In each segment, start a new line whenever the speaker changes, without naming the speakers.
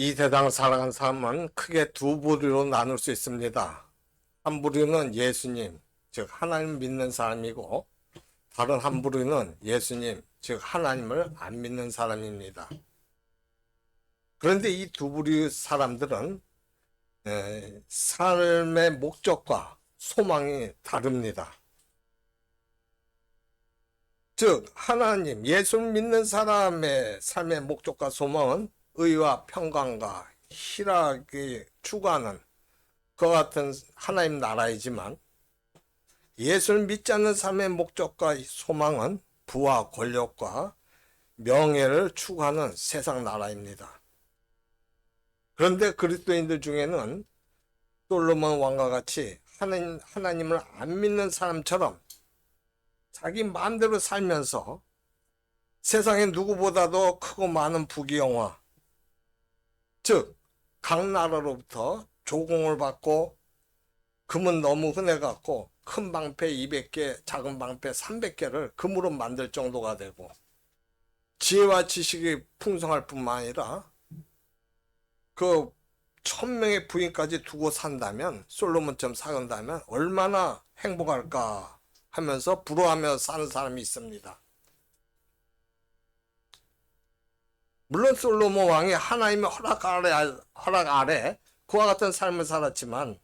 이 세상을 살아간 사람은 크게 두 부류로 나눌 수 있습니다. 한 부류는 예수님, 즉 하나님 믿는 사람이고, 다른 한 부류는 예수님, 즉 하나님을 안 믿는 사람입니다. 그런데 이 두 부류 사람들은 삶의 목적과 소망이 다릅니다. 즉 하나님, 예수 믿는 사람의 삶의 목적과 소망은 의와 평강과 희락이 추구하는 그와 같은 하나님 나라이지만, 예수를 믿지 않는 삶의 목적과 소망은 부와 권력과 명예를 추구하는 세상 나라입니다. 그런데 그리스도인들 중에는 솔로몬 왕과 같이 하나님을 안 믿는 사람처럼 자기 마음대로 살면서 세상에 누구보다도 크고 많은 부귀영화, 즉 각 나라로부터 조공을 받고 금은 너무 흔해갖고 큰 방패 200개, 작은 방패 300개를 금으로 만들 정도가 되고, 지혜와 지식이 풍성할 뿐만 아니라 그 1000명의 부인까지 두고 산다면, 솔로몬처럼 살다면 얼마나 행복할까 하면서 부러워하며 사는 사람이 있습니다. 물론 솔로몬 왕이 하나님의 허락 아래 그와 같은 삶을 살았지만,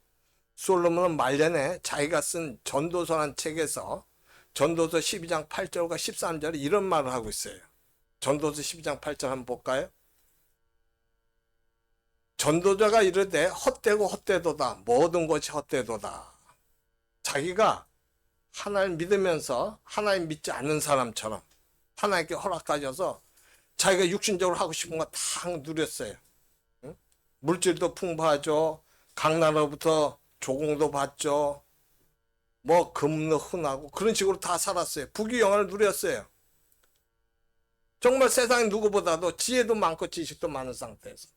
솔로몬은 말년에 자기가 쓴 전도서란 책에서 전도서 12장 8절과 13절에 이런 말을 하고 있어요. 전도서 12장 8절 한번 볼까요? 전도자가 이르되 헛되고 헛되도다, 모든 것이 헛되도다. 자기가 하나님 믿으면서 하나님 믿지 않는 사람처럼 하나님께 허락하셔서 자기가 육신적으로 하고 싶은 거 다 누렸어요. 응? 물질도 풍부하죠. 각 나라로부터 조공도 받죠. 뭐 금도 흔하고 그런 식으로 다 살았어요. 부귀영화를 누렸어요. 정말 세상에 누구보다도 지혜도 많고 지식도 많은 상태에서.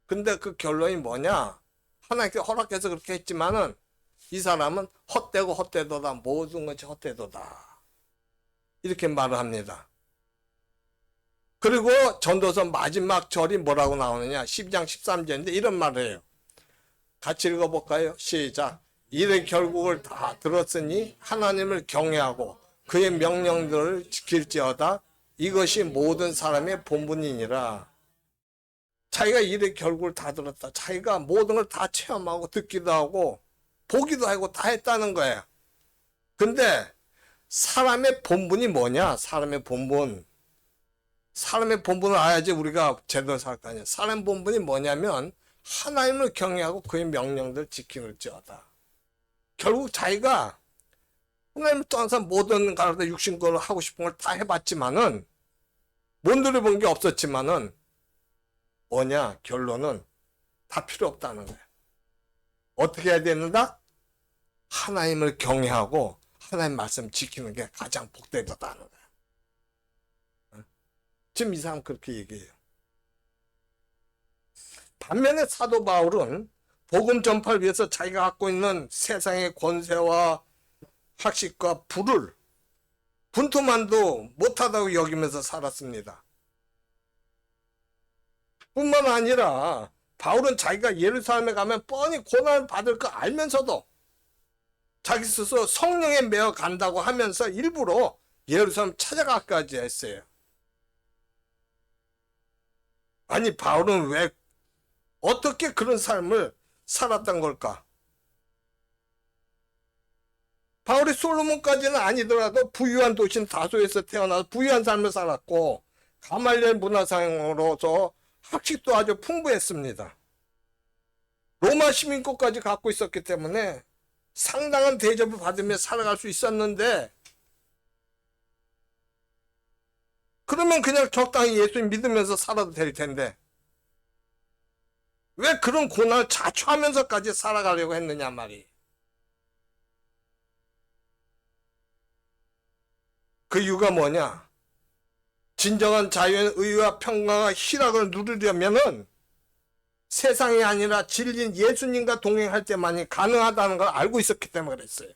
근데 그 결론이 뭐냐? 하나님께 허락해서 그렇게 했지만은 이 사람은 헛되고 헛되도다, 모든 것이 헛되도다, 이렇게 말을 합니다. 그리고 전도서 마지막 절이 뭐라고 나오느냐? 12장 13절인데 이런 말을 해요. 같이 읽어볼까요? 시작. 이를 결국을 다 들었으니 하나님을 경외하고 그의 명령들을 지킬지어다. 이것이 모든 사람의 본분이니라. 자기가 일의 결국을 다 들었다. 자기가 모든 걸 다 체험하고 듣기도 하고 보기도 하고 다 했다는 거예요. 근데 사람의 본분이 뭐냐? 사람의 본분. 사람의 본분을 알아야지 우리가 제대로 살 거 아니야. 사람의 본분이 뭐냐면 하나님을 경외하고 그의 명령들 지키는지어다. 결국 자기가 하나님을 떠나서 모든 가라다 육신거를 하고 싶은 걸 다 해봤지만은 못 누려본 게 없었지만은 뭐냐? 결론은 다 필요 없다는 거야. 어떻게 해야 되는가? 하나님을 경외하고 하나님 말씀 지키는 게 가장 복되다는 거야. 지금 이 사람 그렇게 얘기해요. 반면에 사도 바울은 복음 전파를 위해서 자기가 갖고 있는 세상의 권세와 학식과 부를 분투만도 못하다고 여기면서 살았습니다. 뿐만 아니라 바울은 자기가 예루살렘에 가면 뻔히 고난을 받을 거 알면서도 자기 스스로 성령에 매어 간다고 하면서 일부러 예루살렘 찾아가까지 했어요. 아니, 바울은 왜 어떻게 그런 삶을 살았던 걸까? 바울이 솔로몬까지는 아니더라도 부유한 도시인 다소에서 태어나서 부유한 삶을 살았고 가말리엘 문화상으로서 학식도 아주 풍부했습니다. 로마 시민권까지 갖고 있었기 때문에 상당한 대접을 받으며 살아갈 수 있었는데, 그러면 그냥 적당히 예수 믿으면서 살아도 될 텐데 왜 그런 고난을 자초하면서까지 살아가려고 했느냐 말이에요. 그 이유가 뭐냐? 진정한 자유의 의와 평강과 희락을 누리려면은 세상이 아니라 진리인 예수님과 동행할 때만이 가능하다는 걸 알고 있었기 때문에 그랬어요.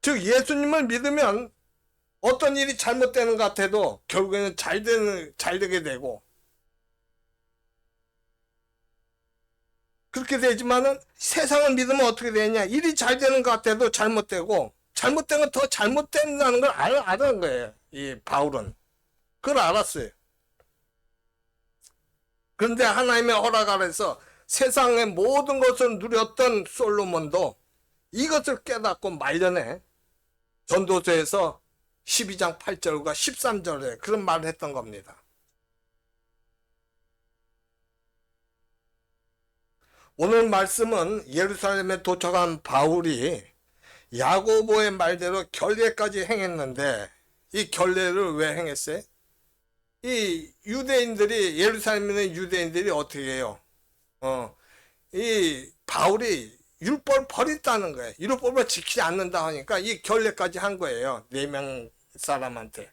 즉 예수님을 믿으면 어떤 일이 잘못되는 것 같아도 결국에는 잘 되게 되고, 그렇게 되지만은 세상을 믿으면 어떻게 되냐? 일이 잘 되는 것 같아도 잘못되고, 잘못된 건 더 잘못된다는 걸 아는 거예요. 이 바울은. 그걸 알았어요. 그런데 하나님의 허락 아래서 세상의 모든 것을 누렸던 솔로몬도 이것을 깨닫고 말년에 전도서에서 12장 8절과 13절에 그런 말을 했던 겁니다. 오늘 말씀은 예루살렘에 도착한 바울이 야고보의 말대로 결례까지 행했는데, 이 결례를 왜 행했어요? 이 유대인들이, 예루살렘에 있는 유대인들이 어떻게 해요? 이 바울이 율법을 버렸다는 거예요. 율법을 지키지 않는다 하니까 이 결례까지 한 거예요. 4명 사람한테.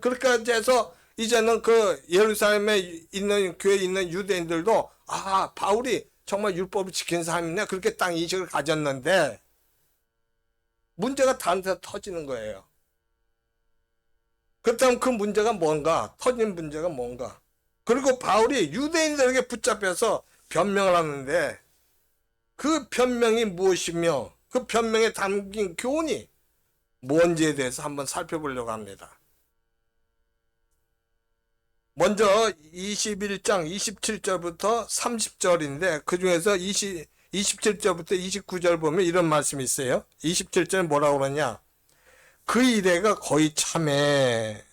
그렇게 해서 이제는 그 예루살렘에 있는 교회에 있는 유대인들도 바울이 정말 율법을 지키는 사람이네, 그렇게 딱 인식을 가졌는데, 문제가 다른 데서 터지는 거예요. 그렇다면 그 문제가 뭔가? 터진 문제가 뭔가? 그리고 바울이 유대인들에게 붙잡혀서 변명을 하는데, 그 변명이 무엇이며 그 변명에 담긴 교훈이 뭔지에 대해서 한번 살펴보려고 합니다. 먼저 21장 27절부터 30절인데 그 중에서 27절부터 29절 보면 이런 말씀이 있어요. 27절은 뭐라고 그러냐? 그 이래가 거의 참에,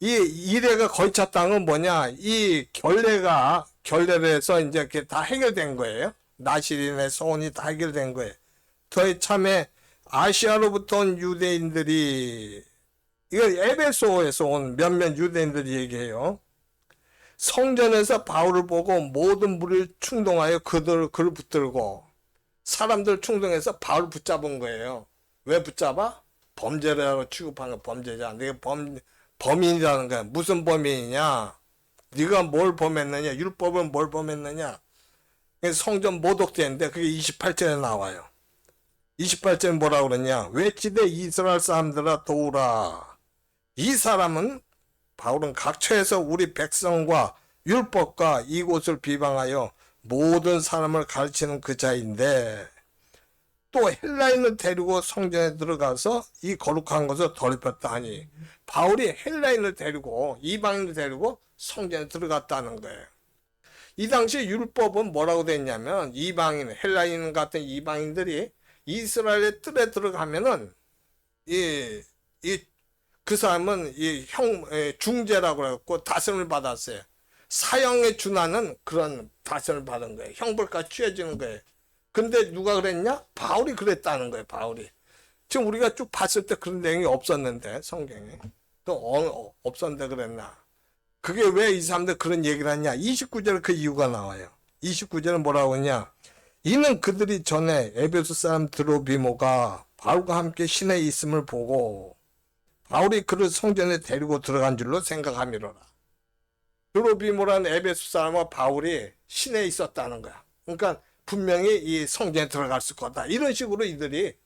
이 이래가 거의 찼다는 건 뭐냐? 이 결례를 해서 이제 이렇게 다 해결된 거예요. 나실인의 소원이 다 해결된 거예요. 거의 참에 아시아로부터 온 유대인들이, 이걸 에베소에서 온 몇몇 유대인들이 얘기해요. 성전에서 바울을 보고 모든 무리를 충동하여 그를 붙들고, 사람들 충동해서 바울을 붙잡은 거예요. 왜 붙잡아? 범죄라고 취급하는 거, 범죄자. 네가 범인이라는 거야. 무슨 범인이냐? 네가 뭘 범했느냐? 율법은 뭘 범했느냐? 성전 모독죄인데 그게 28절에 나와요. 28절은 뭐라고 그러냐? 외치되 이스라엘 사람들아 도우라. 이 사람은, 바울은 각처에서 우리 백성과 율법과 이곳을 비방하여 모든 사람을 가르치는 그 자인데, 또 헬라인을 데리고 성전에 들어가서 이 거룩한 것을 더럽혔다 하니, 바울이 헬라인을 데리고, 이방인을 데리고 성전에 들어갔다는 거예요. 이 당시 율법은 뭐라고 됐냐면, 이방인, 헬라인 같은 이방인들이 이스라엘의 뜰에 들어가면은 그 사람은 중죄라고 해갖고 다스림을 받았어요. 사형에 준하는 그런 다스림을 받은 거예요. 형벌까지 취해지는 거예요. 근데 누가 그랬냐? 바울이 그랬다는 거예요. 바울이. 지금 우리가 쭉 봤을 때 그런 내용이 없었는데, 성경에. 또 없었는데 그랬나? 그게 왜 이 사람들 그런 얘기를 하냐? 29절에 그 이유가 나와요. 29절은 뭐라고 하냐? 이는 그들이 전에 에베소 사람 드로비모가 바울과 함께 시내에 있음을 보고 바울이 그를 성전에 데리고 들어간 줄로 생각하미로라. 드로비모라는 에베소 사람과 바울이 시내에 있었다는 거야. 그러니까 분명히 이 성전에 들어갔을 거다. 이런 식으로 이들이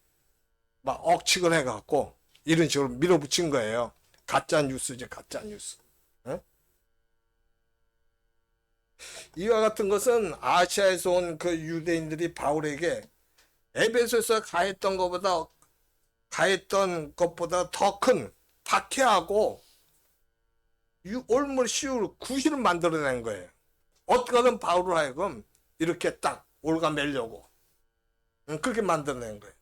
막 억측을 해갖고 이런 식으로 밀어붙인 거예요. 가짜 뉴스죠, 가짜 뉴스. 응? 이와 같은 것은 아시아에서 온 그 유대인들이 바울에게 에베소에서 가했던 것보다 더 큰 박해하고 올물 시울 구실을 만들어낸 거예요. 어떻게든 바울을 하여금 이렇게 딱 올가매려고 그렇게 만들어낸 거예요.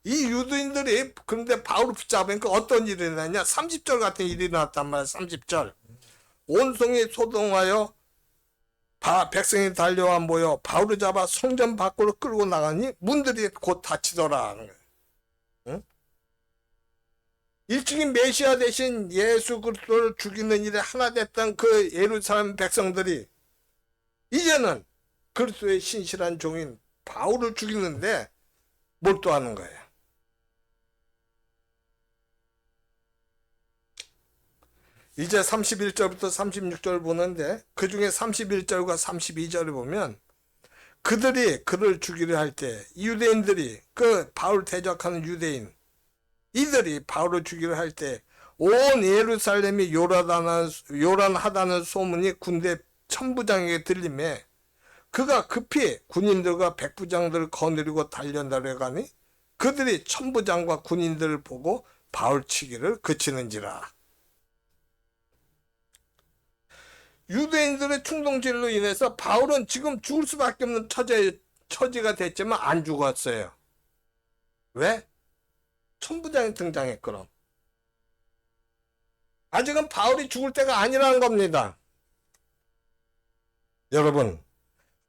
이 유대인들이 그런데 바울을 붙잡으니까 어떤 일이 일어났냐? 30절 같은 일이 일어났단 말이야. 30절. 온성이 소동하여 백성이 달려와 모여 바울을 잡아 성전 밖으로 끌고 나가니 문들이 곧 닫히더라 하는 거예요. 응? 일찍이 메시아 대신 예수 그리스도를 죽이는 일에 하나 됐던 그 예루살렘 백성들이 이제는 그리스도의 신실한 종인 바울을 죽이는데 몰두하는 거예요. 이제 31절부터 36절 보는데 그 중에 31절과 32절을 보면 그들이 그를 죽이려 할 때 유대인들이 그 바울 대적하는 유대인 이들이 바울을 죽이려 할 때 온 예루살렘이 요란하다는 소문이 군대 천부장에게 들림에 그가 급히 군인들과 백부장들을 거느리고 달려나려 가니 그들이 천부장과 군인들을 보고 바울치기를 그치는지라. 유대인들의 충동질로 인해서 바울은 지금 죽을 수밖에 없는 처지가 됐지만 안 죽었어요. 왜? 천부장이 등장했거든. 아직은 바울이 죽을 때가 아니라는 겁니다. 여러분,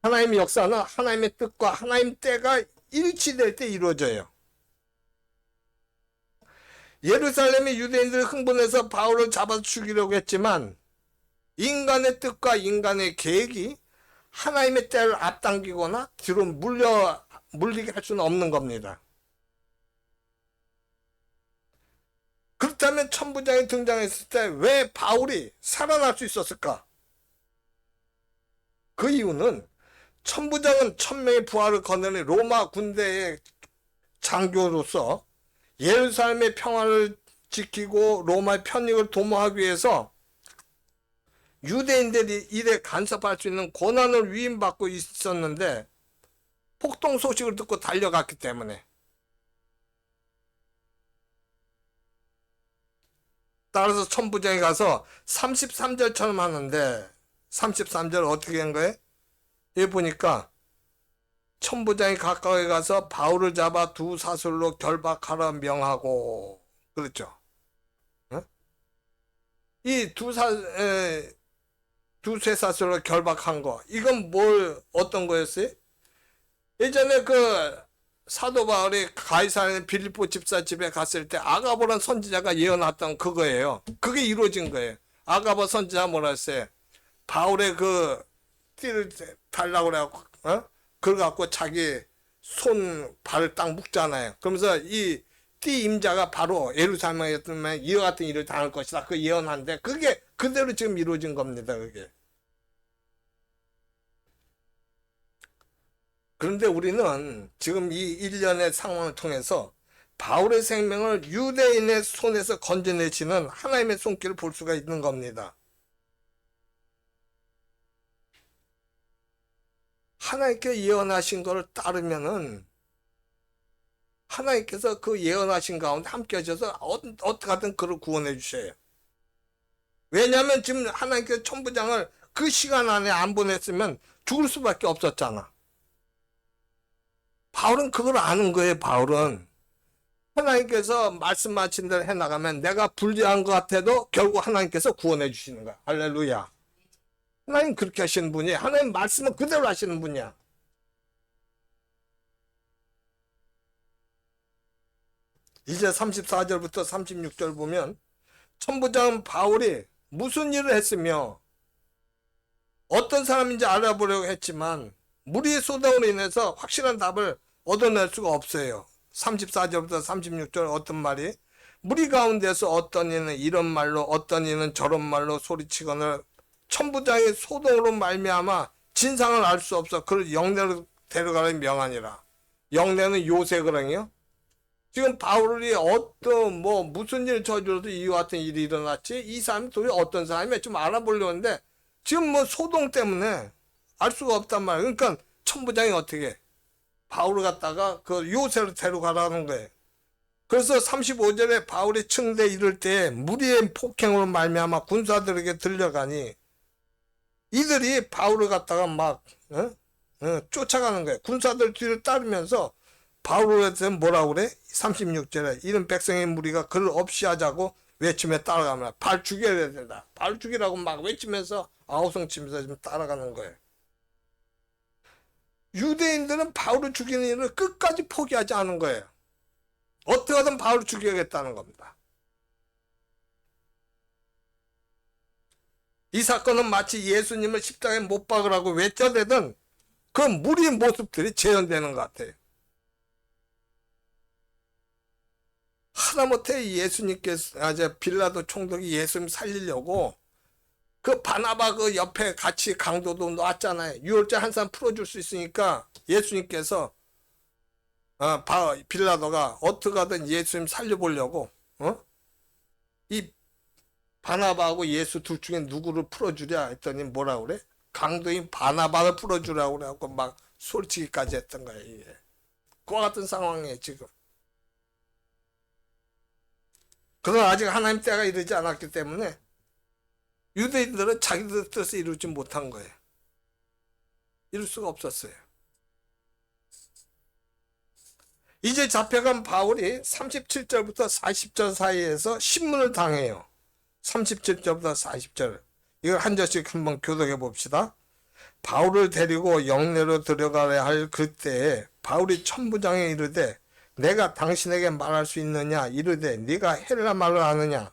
하나님의 역사는 하나님의 뜻과 하나님의 때가 일치될 때 이루어져요. 예루살렘의 유대인들이 흥분해서 바울을 잡아서 죽이려고 했지만 인간의 뜻과 인간의 계획이 하나님의 때를 앞당기거나 뒤로 물리게 할 수는 없는 겁니다. 그렇다면 천부장이 등장했을 때 왜 바울이 살아날 수 있었을까? 그 이유는 천부장은 1000명의 부하를 거느린 로마 군대의 장교로서 예루살렘의 평화를 지키고 로마의 편익을 도모하기 위해서 유대인들이 일에 간섭할 수 있는 권한을 위임받고 있었는데 폭동 소식을 듣고 달려갔기 때문에, 따라서 천부장이 가서 33절처럼 하는데 33절 어떻게 한 거예요? 여기 보니까 천부장이 가까이 가서 바울을 잡아 두 사슬로 결박하라 명하고, 그렇죠? 이 두세 사슬로 결박한 거, 이건 어떤 거였어요? 예전에 그 사도 바울이 가이사랴 빌립보 집사 집에 갔을 때 아가보란 선지자가 예언했던 그거예요. 그게 이루어진 거예요. 아가보 선지자 뭐라 했어요? 바울의 그 띠를 달라고 그래갖고, 그걸 갖고 자기 손, 발을 딱 묶잖아요. 그러면서 이 띠 임자가 바로 예루살렘에 이와 같은 일을 당할 것이다. 그 예언한데 그게 그대로 지금 이루어진 겁니다. 그게. 그런데 우리는 지금 이 일련의 상황을 통해서 바울의 생명을 유대인의 손에서 건져내시는 하나님의 손길을 볼 수가 있는 겁니다. 하나님께 예언하신 것을 따르면은 하나님께서 그 예언하신 가운데 함께 하셔서 어떻게 하든 그를 구원해 주셔요. 왜냐하면 지금 하나님께서 천부장을 그 시간 안에 안 보냈으면 죽을 수밖에 없었잖아. 바울은 그걸 아는 거예요. 바울은 하나님께서 말씀하신 대로 해나가면 내가 불리한 것 같아도 결국 하나님께서 구원해 주시는 거야. 할렐루야. 하나님 그렇게 하시는 분이, 하나님 말씀은 그대로 하시는 분이야. 이제 34절부터 36절 보면 천부장 바울이 무슨 일을 했으며 어떤 사람인지 알아보려고 했지만 무리의 소동으로 인해서 확실한 답을 얻어낼 수가 없어요. 34절부터 36절 어떤 말이, 무리 가운데서 어떤 이는 이런 말로 어떤 이는 저런 말로 소리치거늘 천부장의 소동으로 말미암아 진상을 알 수 없어 그를 영내로 데려가는 명하니라. 영내는 요새거든요. 지금 바울이 무슨 일 저질러도 이와 같은 일이 일어났지, 이 사람이 도대체 어떤 사람이야 좀 알아보려고 하는데 지금 소동 때문에 알 수가 없단 말이에요. 그러니까 천부장이 어떻게 바울을 갖다가 그 요새로 데려가라는 거예요. 그래서 35절에 바울이 층대에 이를 때 무리의 폭행으로 말미암아 군사들에게 들려가니 이들이 바울을 갖다가 막 쫓아가는 거예요. 군사들 뒤를 따르면서 바울에 대해서 뭐라고 그래? 36절에 이런 백성의 무리가 그를 없이 하자고 외치며 따라가면 발 죽여야 된다. 발 죽이라고 막 외치면서 아우성 치면서 지금 따라가는 거예요. 유대인들은 바울을 죽이는 일을 끝까지 포기하지 않은 거예요. 어떻게 하든 바울을 죽여야겠다는 겁니다. 이 사건은 마치 예수님을 십자가에 못 박으라고 외쳐대던 그 무리의 모습들이 재현되는 것 같아요. 하다못해 예수님께서, 빌라도 총독이 예수님 살리려고 그 바나바 그 옆에 같이 강도도 놨잖아요. 유월절 한 사람 풀어줄 수 있으니까 예수님께서 빌라도가 어떻게 하든 예수님 살려보려고 이 바나바하고 예수 둘 중에 누구를 풀어주랴 했더니 뭐라 그래? 강도인 바나바를 풀어주라고 그래갖고 막 소리치기까지 했던 거예요. 이게. 그와 같은 상황이에요 지금. 그러나 아직 하나님 때가 이르지 않았기 때문에 유대인들은 자기들 뜻을 이루지 못한 거예요. 이룰 수가 없었어요. 이제 잡혀간 바울이 37절부터 40절 사이에서 신문을 당해요. 37절부터 40절. 이걸 한 절씩 한번 교독해 봅시다. 바울을 데리고 영내로 들어가야 할 그때에 바울이 천부장에 이르되 내가 당신에게 말할 수 있느냐 이르되 네가 헬라 말을 아느냐.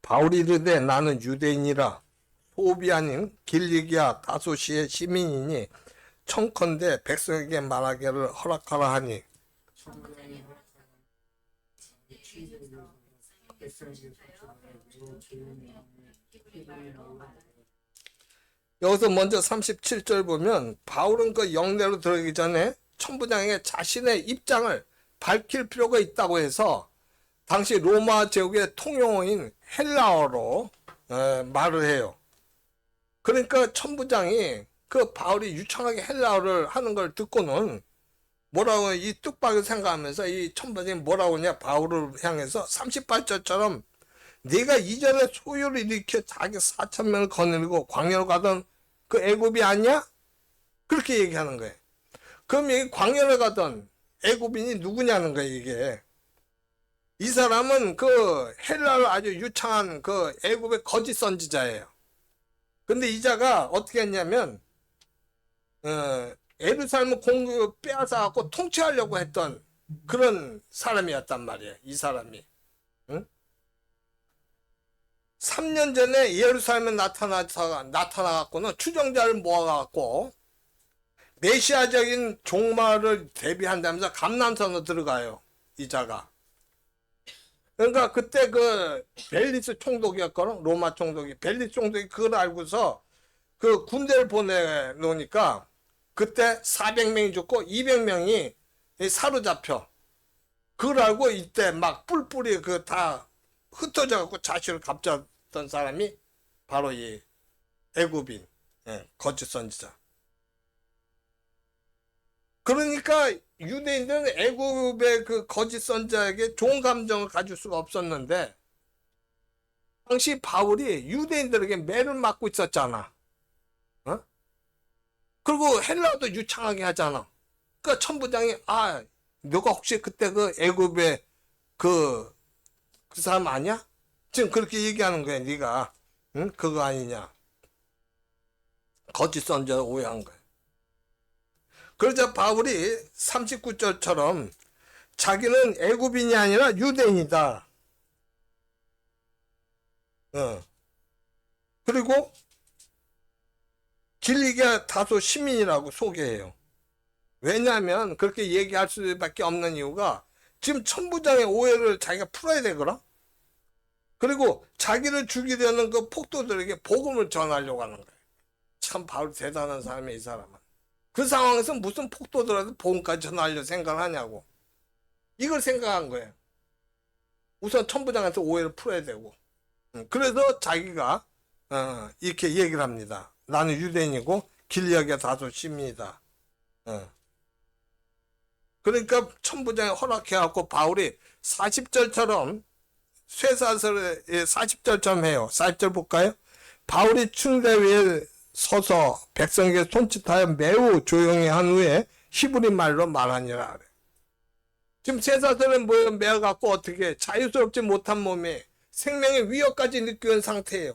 바울이 이르되 나는 유대인이라 소비 아닌 길리기아 다소시의 시민이니 청컨대 백성에게 말하기를 허락하라 하니. 여기서 먼저 37절 보면 바울은 그 영내로 들어가기 전에 천부장에게 자신의 입장을 밝힐 필요가 있다고 해서 당시 로마 제국의 통용어인 헬라어로 말을 해요. 그러니까 천부장이 그 바울이 유창하게 헬라어를 하는 걸 듣고는 뭐라고 이 뚝박을 생각하면서 이 천부장이 뭐라고 하냐 바울을 향해서 38절처럼 네가 이전에 소요를 일으켜 자기 4,000명을 거느리고 광야로 가던 그 애굽이 아니야? 그렇게 얘기하는 거예요. 그럼 이 광야를 가던 애굽인이 누구냐는 거예요 이게. 이 사람은 그 헬라로 아주 유창한 그 애굽의 거짓 선지자예요. 근데 이 자가 어떻게 했냐면 예루살렘을 빼앗아 갖고 통치하려고 했던 그런 사람이었단 말이에요. 이 사람이. 응? 3년 전에 예루살렘에 나타나갖고는 추종자를 모아갖고 메시아적인 종말을 대비한다면서 감람산으로 들어가요. 이 자가. 그러니까 그때 그 벨리스 총독이었거든. 로마 총독이. 벨리스 총독이 그걸 알고서 그 군대를 보내놓으니까 그때 400명이 죽고 200명이 사로잡혀. 그걸 알고 이때 막 뿔뿔이 그 다 흩어져 갖고 자신을 갑자던 사람이 바로 이 애굽인 거짓 선지자. 그러니까 유대인들은 애굽의 그 거짓 선지자에게 좋은 감정을 가질 수가 없었는데 당시 바울이 유대인들에게 매를 맞고 있었잖아. 어? 그리고 헬라도 유창하게 하잖아. 그러니까 천부장이 너가 혹시 그때 그 애굽의 그 사람 아니야? 지금 그렇게 얘기하는 거야 네가. 응? 그거 아니냐. 거짓 선지자 오해한 거야. 그러자 바울이 39절처럼 자기는 애굽인이 아니라 유대인이다. 그리고 길리기아 다소 시민이라고 소개해요. 왜냐하면 그렇게 얘기할 수밖에 없는 이유가 지금 천부장의 오해를 자기가 풀어야 되거든. 그리고 자기를 죽이려는 그 폭도들에게 복음을 전하려고 하는 거예요. 참 바울 대단한 사람이에요, 이 사람은. 그 상황에서 무슨 폭도들한테 복음까지 전하려 생각하냐고. 이걸 생각한 거예요. 우선 천부장한테 오해를 풀어야 되고. 그래서 자기가 이렇게 얘기를 합니다. 나는 유대인이고 길리기아 다소 시민이다. 그러니까 천부장이 허락해갖고 바울이 40절처럼 쇠사슬의 40절처럼 해요. 40절 볼까요? 바울이 충대 위에 서서 백성에게 손짓하여 매우 조용히 한 후에 히브리 말로 말하니라. 지금 쇠사슬에 매어갖고 어떻게 자유스럽지 못한 몸에 생명의 위협까지 느끼는 상태예요.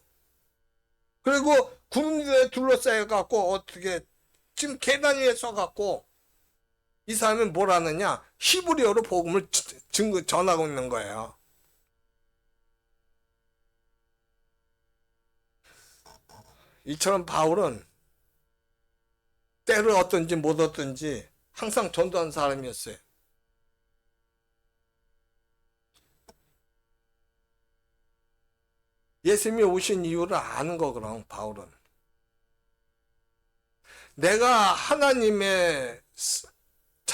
그리고 군인들에 둘러싸여갖고 어떻게 지금 계단 위에 서갖고 이 사람은 뭘 하느냐? 히브리어로 복음을 전하고 있는 거예요. 이처럼 바울은 때를 얻든지 못 얻든지 항상 전도한 사람이었어요. 예수님이 오신 이유를 아는 거거든, 바울은. 내가 하나님의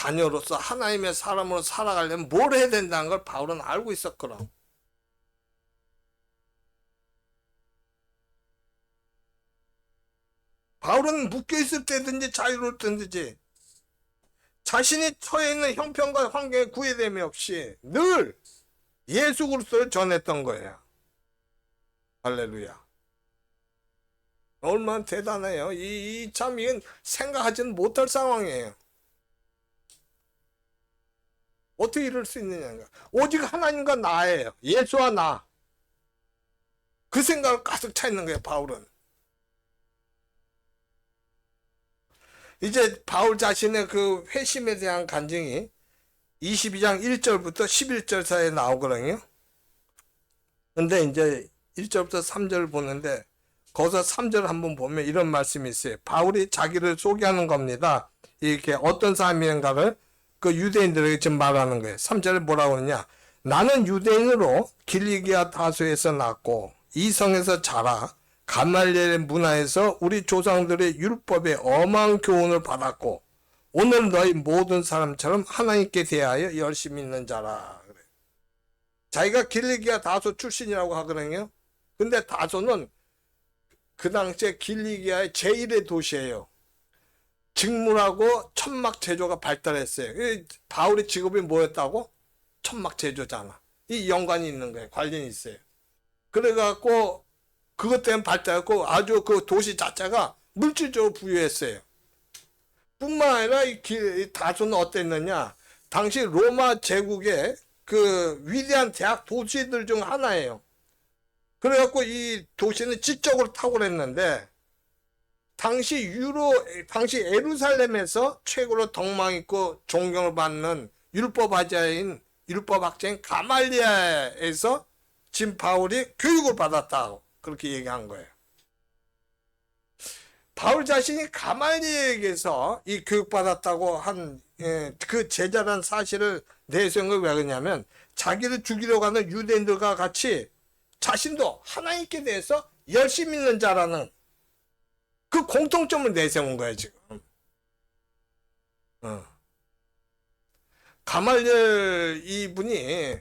자녀로서 하나님의 사람으로 살아가려면 뭘 해야 된다는 걸 바울은 알고 있었거든. 바울은 묶여있을 때든지 자유로울 때든지 자신이 처해 있는 형편과 환경에 구애됨이 없이 늘 예수 그리스도를 전했던 거예요. 할렐루야. 얼마나 대단해요. 참 이건 생각하지는 못할 상황이에요. 어떻게 이럴 수 있느냐. 오직 하나님과 나예요. 예수와 나. 그 생각을 가득 차 있는 거예요, 바울은. 이제 바울 자신의 그 회심에 대한 간증이 22장 1절부터 11절 사이에 나오거든요. 근데 이제 1절부터 3절을 보는데 거기서 3절 한번 보면 이런 말씀이 있어요. 바울이 자기를 소개하는 겁니다. 이렇게 어떤 사람인가를 그 유대인들에게 지금 말하는 거예요. 3절에 뭐라고 하느냐. 나는 유대인으로 길리기아 다소에서 났고 이 성에서 자라 가말리엘의 문화에서 우리 조상들의 율법에 엄한 교훈을 받았고 오늘 너희 모든 사람처럼 하나님께 대하여 열심히 있는 자라. 그래. 자기가 길리기아 다소 출신이라고 하거든요. 근데 다소는 그 당시에 길리기아의 제1의 도시예요. 직물하고 천막 제조가 발달했어요. 바울의 직업이 뭐였다고? 천막 제조잖아. 이 연관이 있는 거예요. 관련이 있어요. 그래갖고 그것 때문에 발달했고 아주 그 도시 자체가 물질적으로 부유했어요. 뿐만 아니라 이 다소는 어땠느냐? 당시 로마 제국의 그 위대한 대학 도시들 중 하나예요. 그래갖고 이 도시는 지적으로 탁월했는데 당시 예루살렘에서 최고로 덕망 있고 존경을 받는 율법학자인 가말리아에서 지금 바울이 교육을 받았다고 그렇게 얘기한 거예요. 바울 자신이 가말리아에게서 이 교육받았다고 한 그 제자란 사실을 내세운 게 왜 그러냐면 자기를 죽이려고 하는 유대인들과 같이 자신도 하나님께 대해서 열심히 있는 자라는 그 공통점을 내세운 거예요, 지금. 가말리엘 이분이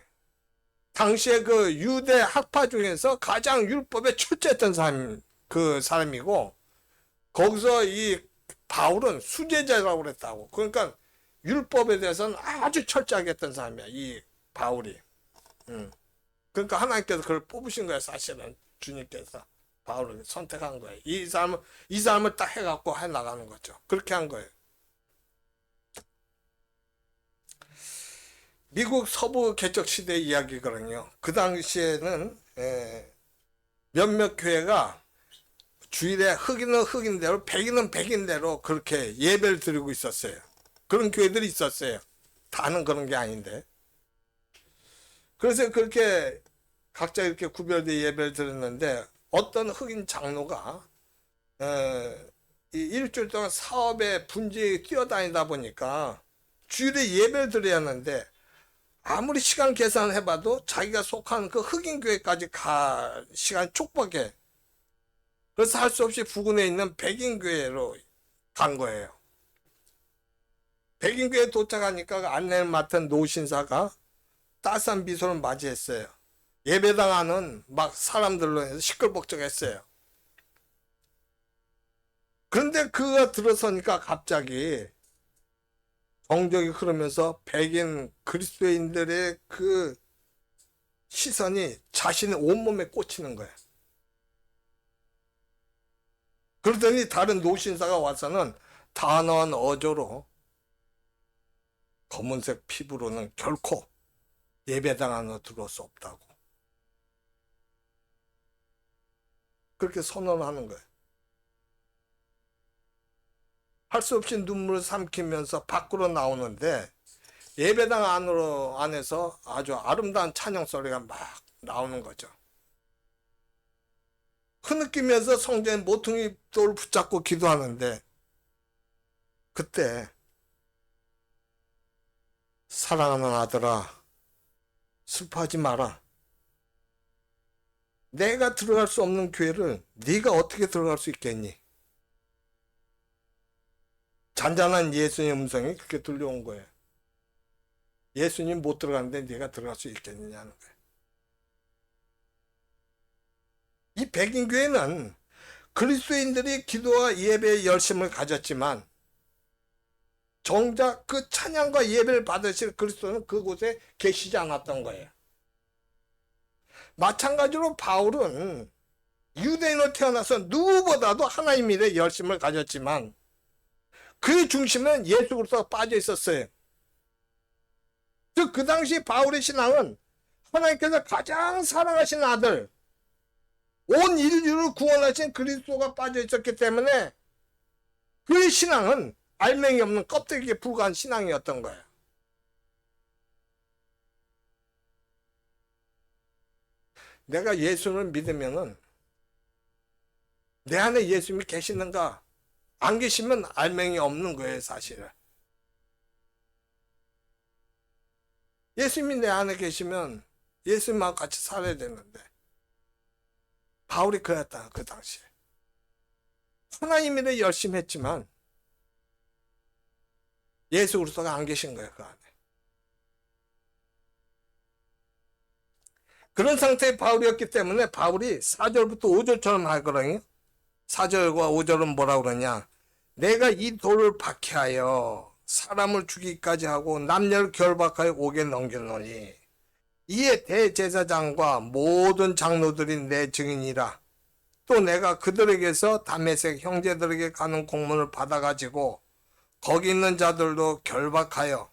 당시에 그 유대 학파 중에서 가장 율법에 출제했던 사람이고, 거기서 이 바울은 수제자라고 그랬다고. 그러니까 율법에 대해서는 아주 철저하게 했던 사람이야, 이 바울이. 그러니까 하나님께서 그걸 뽑으신 거야, 사실은. 주님께서 바울을 선택한 거예요. 이 사람을 딱 해갖고 해 나가는 거죠. 그렇게 한 거예요. 미국 서부 개척 시대 이야기거든요. 그 당시에는 몇몇 교회가 주일에 흑인은 흑인대로 백인은 백인대로 그렇게 예배를 드리고 있었어요. 그런 교회들이 있었어요. 다는 그런 게 아닌데. 그래서 그렇게 각자 이렇게 구별된 예배를 드렸는데 어떤 흑인 장로가 이 일주일 동안 사업에 분주히 뛰어다니다 보니까 주일에 예배를 드려야 하는데 아무리 시간 계산을 해봐도 자기가 속한 그 흑인 교회까지 갈 시간 촉박해. 그래서 할 수 없이 부근에 있는 백인 교회로 간 거예요. 백인 교회에 도착하니까 그 안내를 맡은 노신사가 따스한 미소를 맞이했어요. 예배당 안은 막 사람들로 해서 시끌벅적했어요. 그런데 그가 들어서니까 갑자기 정적이 흐르면서 백인 그리스도인들의 그 시선이 자신의 온몸에 꽂히는 거예요. 그러더니 다른 노신사가 와서는 단호한 어조로 검은색 피부로는 결코 예배당 안으로 들어올 수 없다고. 그렇게 선언하는 거예요. 할 수 없이 눈물을 삼키면서 밖으로 나오는데 예배당 안에서 아주 아름다운 찬양 소리가 막 나오는 거죠. 흐느끼면서 성전에 모퉁이 돌을 붙잡고 기도하는데 그때 사랑하는 아들아 슬퍼하지 마라. 내가 들어갈 수 없는 교회를 네가 어떻게 들어갈 수 있겠니? 잔잔한 예수님 음성이 그렇게 들려온 거예요. 예수님 못 들어가는데 네가 들어갈 수 있겠느냐는 거예요. 이 백인교회는 그리스도인들이 기도와 예배에 열심을 가졌지만 정작 그 찬양과 예배를 받으실 그리스도는 그곳에 계시지 않았던 거예요. 마찬가지로 바울은 유대인으로 태어나서 누구보다도 하나님 일에 열심을 가졌지만 그 중심은 예수 그리스도가 빠져 있었어요. 즉 그 당시 바울의 신앙은 하나님께서 가장 사랑하신 아들, 온 인류를 구원하신 그리스도가 빠져 있었기 때문에 그 신앙은 알맹이 없는 껍데기에 불과한 신앙이었던 거예요. 내가 예수를 믿으면은 내 안에 예수님이 계시는가? 안 계시면 알맹이 없는 거예요, 사실은. 예수님이 내 안에 계시면 예수님하고 같이 살아야 되는데 바울이 그랬다, 그 당시에. 하나님 일에 열심히 했지만 예수 그리스도가 안 계신 거예요, 그 안에. 그런 상태의 바울이었기 때문에 바울이 4절부터 5절처럼 하거든요. 4절과 5절은 뭐라고 그러냐? 내가 이 돌을 박해하여 사람을 죽이기까지 하고 남녀를 결박하여 옥에 넘겼노니 이에 대제사장과 모든 장로들이 내 증인이라. 또 내가 그들에게서 다메섹 형제들에게 가는 공문을 받아가지고 거기 있는 자들도 결박하여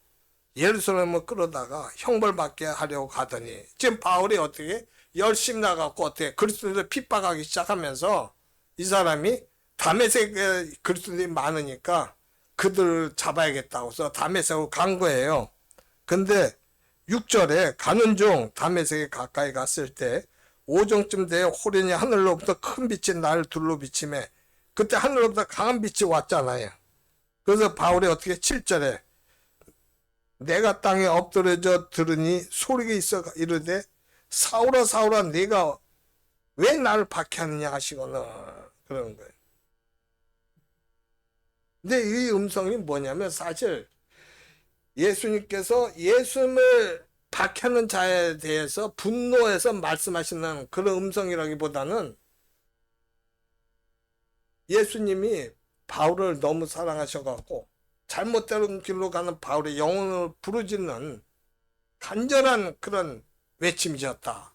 예루살렘을 끌어다가 형벌받게 하려고 가더니, 지금 바울이 어떻게 열심히 나가고 어떻게 그리스도인들 핍박하기 시작하면서 이 사람이 다메섹에 그리스도인들이 많으니까 그들을 잡아야겠다고 해서 다메섹으로 간 거예요. 근데 6절에 가는 중 다메섹에 가까이 갔을 때 오정쯤 되어 호련히 하늘로부터 큰 빛이 나를 둘러 비치매, 그때 하늘로부터 강한 빛이 왔잖아요. 그래서 바울이 어떻게 7절에 내가 땅에 엎드려져 들으니 소리가 있어 이르되 사울아 사울아 네가 왜 나를 박해하느냐 하시거늘, 그러는 거예요. 근데 이 음성이 뭐냐면 사실 예수님께서 예수님을 박해하는 자에 대해서 분노해서 말씀하시는 그런 음성이라기보다는 예수님이 바울을 너무 사랑하셔갖고 잘못된 길로 가는 바울의 영혼을 부르짖는 간절한 그런 외침이었다.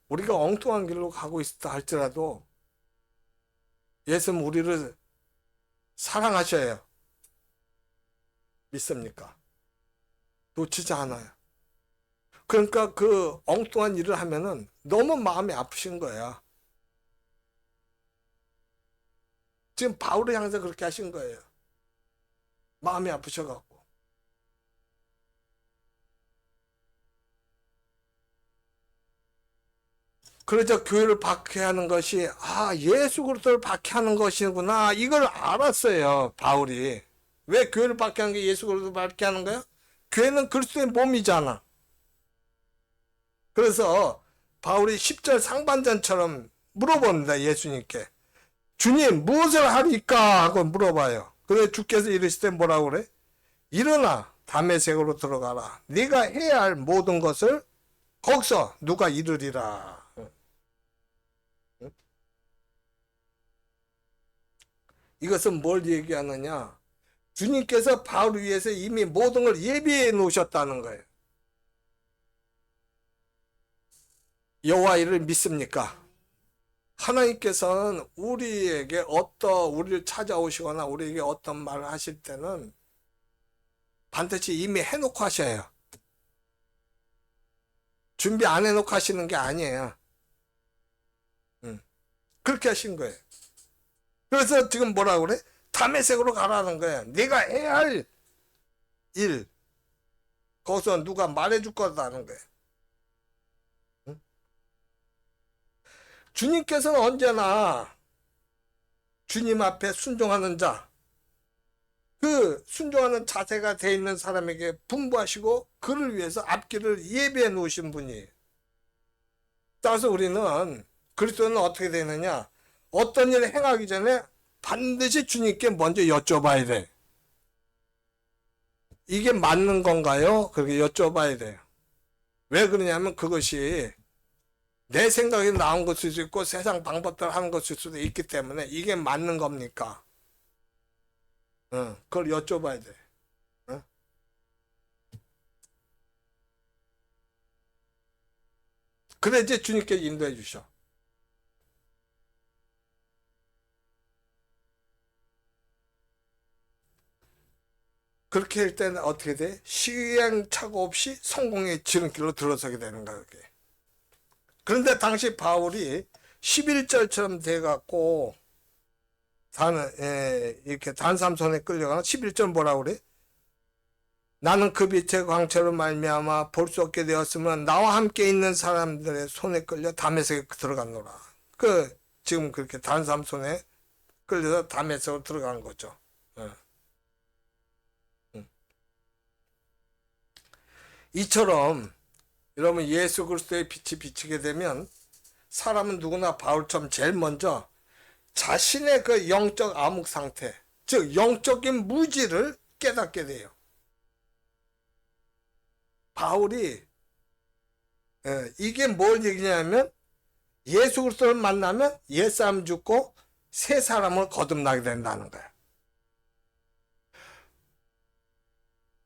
우리가 엉뚱한 길로 가고 있다 할지라도 예수님 우리를 사랑하셔요. 믿습니까? 놓치지 않아요. 그러니까 그 엉뚱한 일을 하면은 너무 마음이 아프신 거야. 지금 바울이 항상 그렇게 하신 거예요. 마음이 아프셔갖고. 그러자 교회를 박해하는 것이 예수 그리스도를 박해하는 것이구나, 이걸 알았어요, 바울이. 왜 교회를 박해하는 게 예수 그리스도를 박해하는 거야? 교회는 그리스도의 몸이잖아. 그래서 바울이 10절 상반전처럼 물어봅니다, 예수님께. 주님 무엇을 하리까 하고 물어봐요. 그래서 주께서 이르시되 뭐라고 그래? 일어나 다메섹으로 들어가라. 네가 해야 할 모든 것을 거기서 누가 이루리라. 이것은 뭘 얘기하느냐? 주님께서 바울을 위해서 이미 모든 걸 예비해 놓으셨다는 거예요. 여호와 이를 믿습니까? 하나님께서는 우리에게 우리를 찾아오시거나 우리에게 어떤 말을 하실 때는 반드시 이미 해놓고 하셔요. 준비 안 해놓고 하시는 게 아니에요. 그렇게 하신 거예요. 그래서 지금 뭐라고 그래? 다메섹으로 가라는 거예요. 네가 해야 할 일, 거기서 누가 말해줄 거다는 거예요. 주님께서는 언제나 주님 앞에 순종하는 자, 그 순종하는 자세가 돼 있는 사람에게 분부하시고 그를 위해서 앞길을 예비해 놓으신 분이에요. 따라서 우리는 그리스도는 어떻게 되느냐? 어떤 일을 행하기 전에 반드시 주님께 먼저 여쭤봐야 돼. 이게 맞는 건가요? 그렇게 여쭤봐야 돼요. 왜 그러냐면 그것이 내 생각이 나온 것일 수 있고 세상 방법대로 하는 것일 수도 있기 때문에 이게 맞는 겁니까? 그걸 여쭤봐야 돼. 그래 이제 주님께 인도해 주셔. 그렇게 할 때는 어떻게 돼? 시행착오 없이 성공의 지름길로 들어서게 되는 거야. 그게. 그런데 당시 바울이 11절처럼 돼갖고 이렇게 단삼손에 끌려가는 11절 뭐라고 그래? 나는 그 빛의 광채로 말미암아 볼 수 없게 되었으면 나와 함께 있는 사람들의 손에 끌려 다메섹에 들어갔노라. 지금 그렇게 단삼손에 끌려서 다메섹으로 들어간 거죠. 이처럼 여러분 예수 그리스도의 빛이 비치게 되면 사람은 누구나 바울처럼 제일 먼저 자신의 그 영적 암흑 상태, 즉 영적인 무지를 깨닫게 돼요. 바울이 이게 뭘 얘기냐면 예수 그리스도를 만나면 옛사람 죽고 새 사람을 거듭나게 된다는 거야.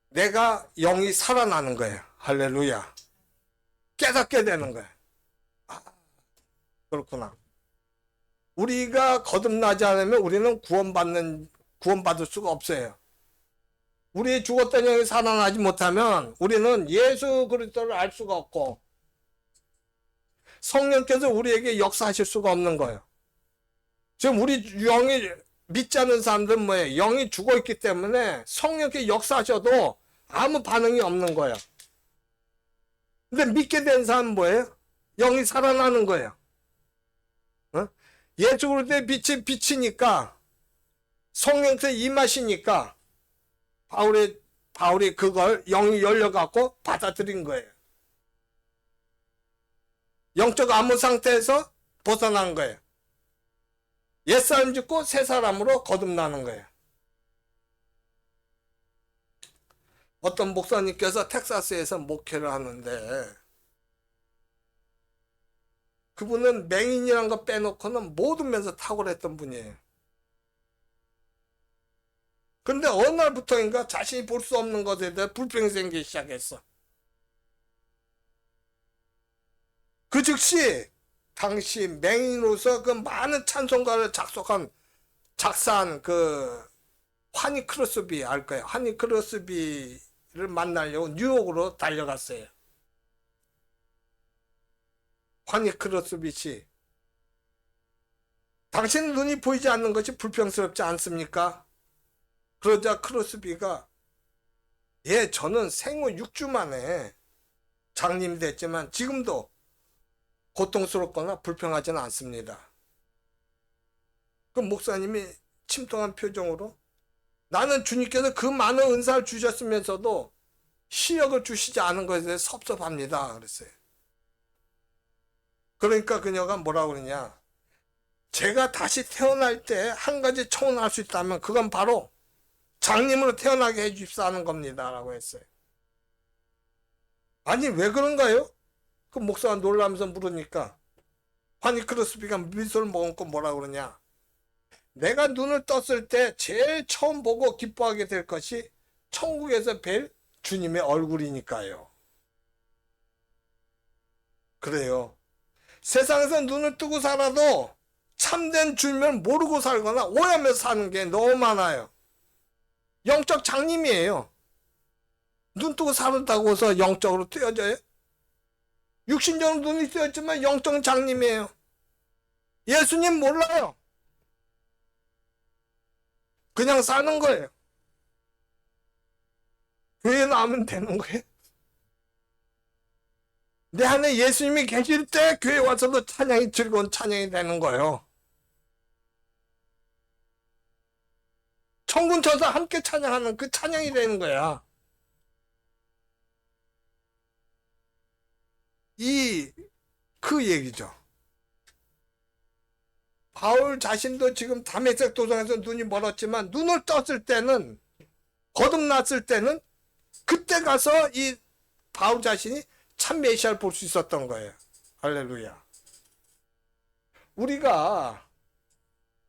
내가 영이 살아나는 거예요. 할렐루야. 깨닫게 되는 거예요. 아, 그렇구나. 우리가 거듭나지 않으면 우리는 구원받을 수가 없어요. 우리 죽었던 영이 살아나지 못하면 우리는 예수 그리스도를 알 수가 없고 성령께서 우리에게 역사하실 수가 없는 거예요. 지금 우리 영이 믿지 않는 사람들은 뭐예요? 영이 죽어있기 때문에 성령께 역사하셔도 아무 반응이 없는 거예요. 근데 믿게 된 사람은 뭐예요? 영이 살아나는 거예요. 예수 그리스도의 빛이 비치니까 성령께서 임하시니까 바울이 그걸 영이 열려갖고 받아들인 거예요. 영적 암호 상태에서 벗어난 거예요. 옛사람 죽고 새 사람으로 거듭나는 거예요. 어떤 목사님께서 텍사스에서 목회를 하는데 그분은 맹인이란 거 빼놓고는 모든 면에서 탁월했던 분이에요. 근데 어느 날부터인가 자신이 볼 수 없는 것에 대해 불평이 생기기 시작했어. 그 즉시 당시 맹인으로서 그 많은 찬송가를 작사한 그 환희 크로스비 알 거예요. 환희 크로스비를 만나려고 뉴욕으로 달려갔어요. 환희 크로스비 씨, 당신 눈이 보이지 않는 것이 불평스럽지 않습니까? 그러자 크로스비가 저는 생후 6주 만에 장님이 됐지만 지금도 고통스럽거나 불평하지는 않습니다. 그 목사님이 침통한 표정으로 나는 주님께서 그 많은 은사를 주셨으면서도 시력을 주시지 않은 것에 대해 섭섭합니다. 그랬어요. 그러니까 그녀가 뭐라고 그러냐. 제가 다시 태어날 때 한 가지 청혼할 수 있다면 그건 바로 장님으로 태어나게 해주십사 하는 겁니다. 라고 했어요. 아니 왜 그런가요? 그 목사가 놀라면서 물으니까 환희 크로스비가 미소를 머금고 뭐라 그러냐. 내가 눈을 떴을 때 제일 처음 보고 기뻐하게 될 것이 천국에서 뵐 주님의 얼굴이니까요. 그래요. 세상에서 눈을 뜨고 살아도 참된 주님을 모르고 살거나 오해하면서 사는 게 너무 많아요. 영적 장님이에요. 눈 뜨고 살았다고 해서 영적으로 뜨여져요? 육신적으로 눈이 뜨였지만 영적 장님이에요. 예수님 몰라요. 그냥 사는 거예요. 교회 나오면 되는 거예요. 내 안에 예수님이 계실 때 교회 와서도 찬양이 즐거운 찬양이 되는 거예요. 천군 천사 함께 찬양하는 그 찬양이 되는 거야. 그 얘기죠. 바울 자신도 지금 다메섹 도상에서 눈이 멀었지만 눈을 떴을 때는, 거듭났을 때는 그때 가서 이 바울 자신이 참 메시아를 볼 수 있었던 거예요. 할렐루야. 우리가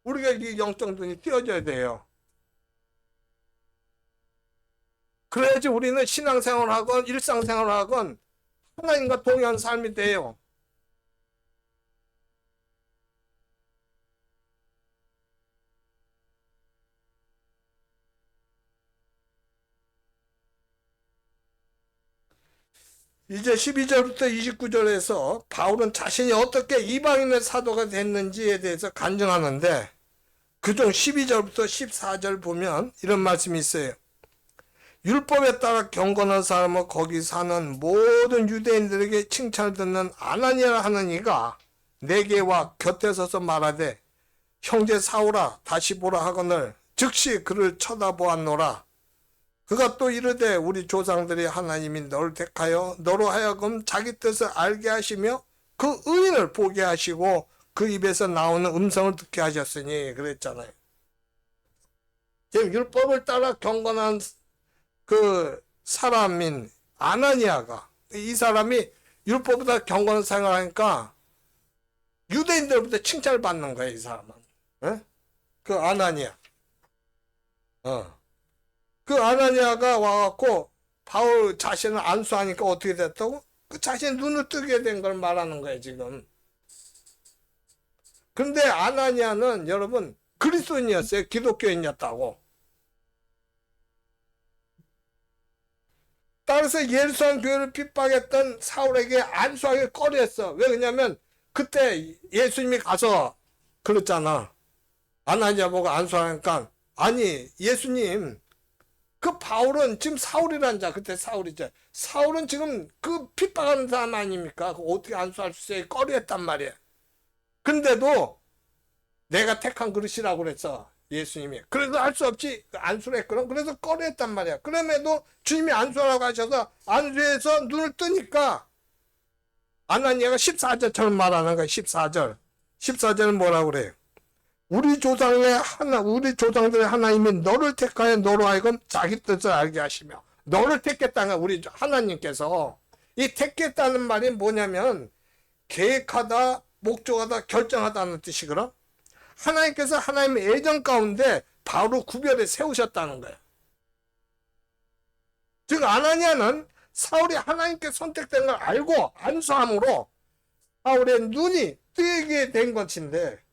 이 영적 눈이 띄어져야 돼요. 그래야지 우리는 신앙생활을 하건 일상생활을 하건 하나님과 동행하는 삶이 돼요. 이제 12절부터 29절에서 바울은 자신이 어떻게 이방인의 사도가 됐는지에 대해서 간증하는데, 그중 12절부터 14절 보면 이런 말씀이 있어요. 율법에 따라 경건한 사람은 거기 사는 모든 유대인들에게 칭찬을 듣는 아나니아라 하는 이가 내게 와 곁에 서서 말하되, 형제 사울아 다시 보라 하거늘 즉시 그를 쳐다보았노라. 그가 또 이르되, 우리 조상들이 하나님이 너를 택하여 너로 하여금 자기 뜻을 알게 하시며 그 의인을 보게 하시고 그 입에서 나오는 음성을 듣게 하셨으니, 그랬잖아요. 지금 율법을 따라 경건한 그 사람인 아나니아가, 이 사람이 율법보다 경건한 생활하니까 유대인들부터 칭찬을 받는 거야, 이 사람은. 에? 그 아나니아. 그 아나니아가 와갖고 바울 자신을 안수하니까 어떻게 됐다고? 그 자신 눈을 뜨게 된 걸 말하는 거예요, 지금. 근데 아나니아는 여러분 그리스도인이었어요. 기독교인이었다고. 따라서 예루살렘 교회를 핍박했던 사울에게 안수하기 꺼려했어. 왜 그러냐면 그때 예수님이 가서 그랬잖아. 아나니아 보고 안수하니까, 아니 예수님, 그 바울은 지금 사울이란 자, 그때 사울이죠. 사울은 지금 그 핍박하는 사람 아닙니까? 그거 어떻게 안수할 수 있어요? 꺼려했단 말이에요. 근데도 내가 택한 그릇이라고 그랬어, 예수님이. 그래서 할 수 없이 안수를 했거든. 그래서 꺼려했단 말이야. 그럼에도 주님이 안수하라고 하셔서 안수해서 눈을 뜨니까 아나니아가 14절처럼 말하는 거야. 14절. 14절은 뭐라고 그래요? 우리 조상들의 하나님이 너를 택하여 너로 하여금 자기 뜻을 알게 하시며, 너를 택했다는 거야. 우리 하나님께서. 이 택했다는 말이 뭐냐면 계획하다, 목적하다, 결정하다는 뜻이거든. 하나님께서 하나님의 예정 가운데 바로 구별해 세우셨다는 거야. 즉 아나니아는 사울이 하나님께 선택된 걸 알고 안수함으로 바울의 눈이 뜨게 된 것인데,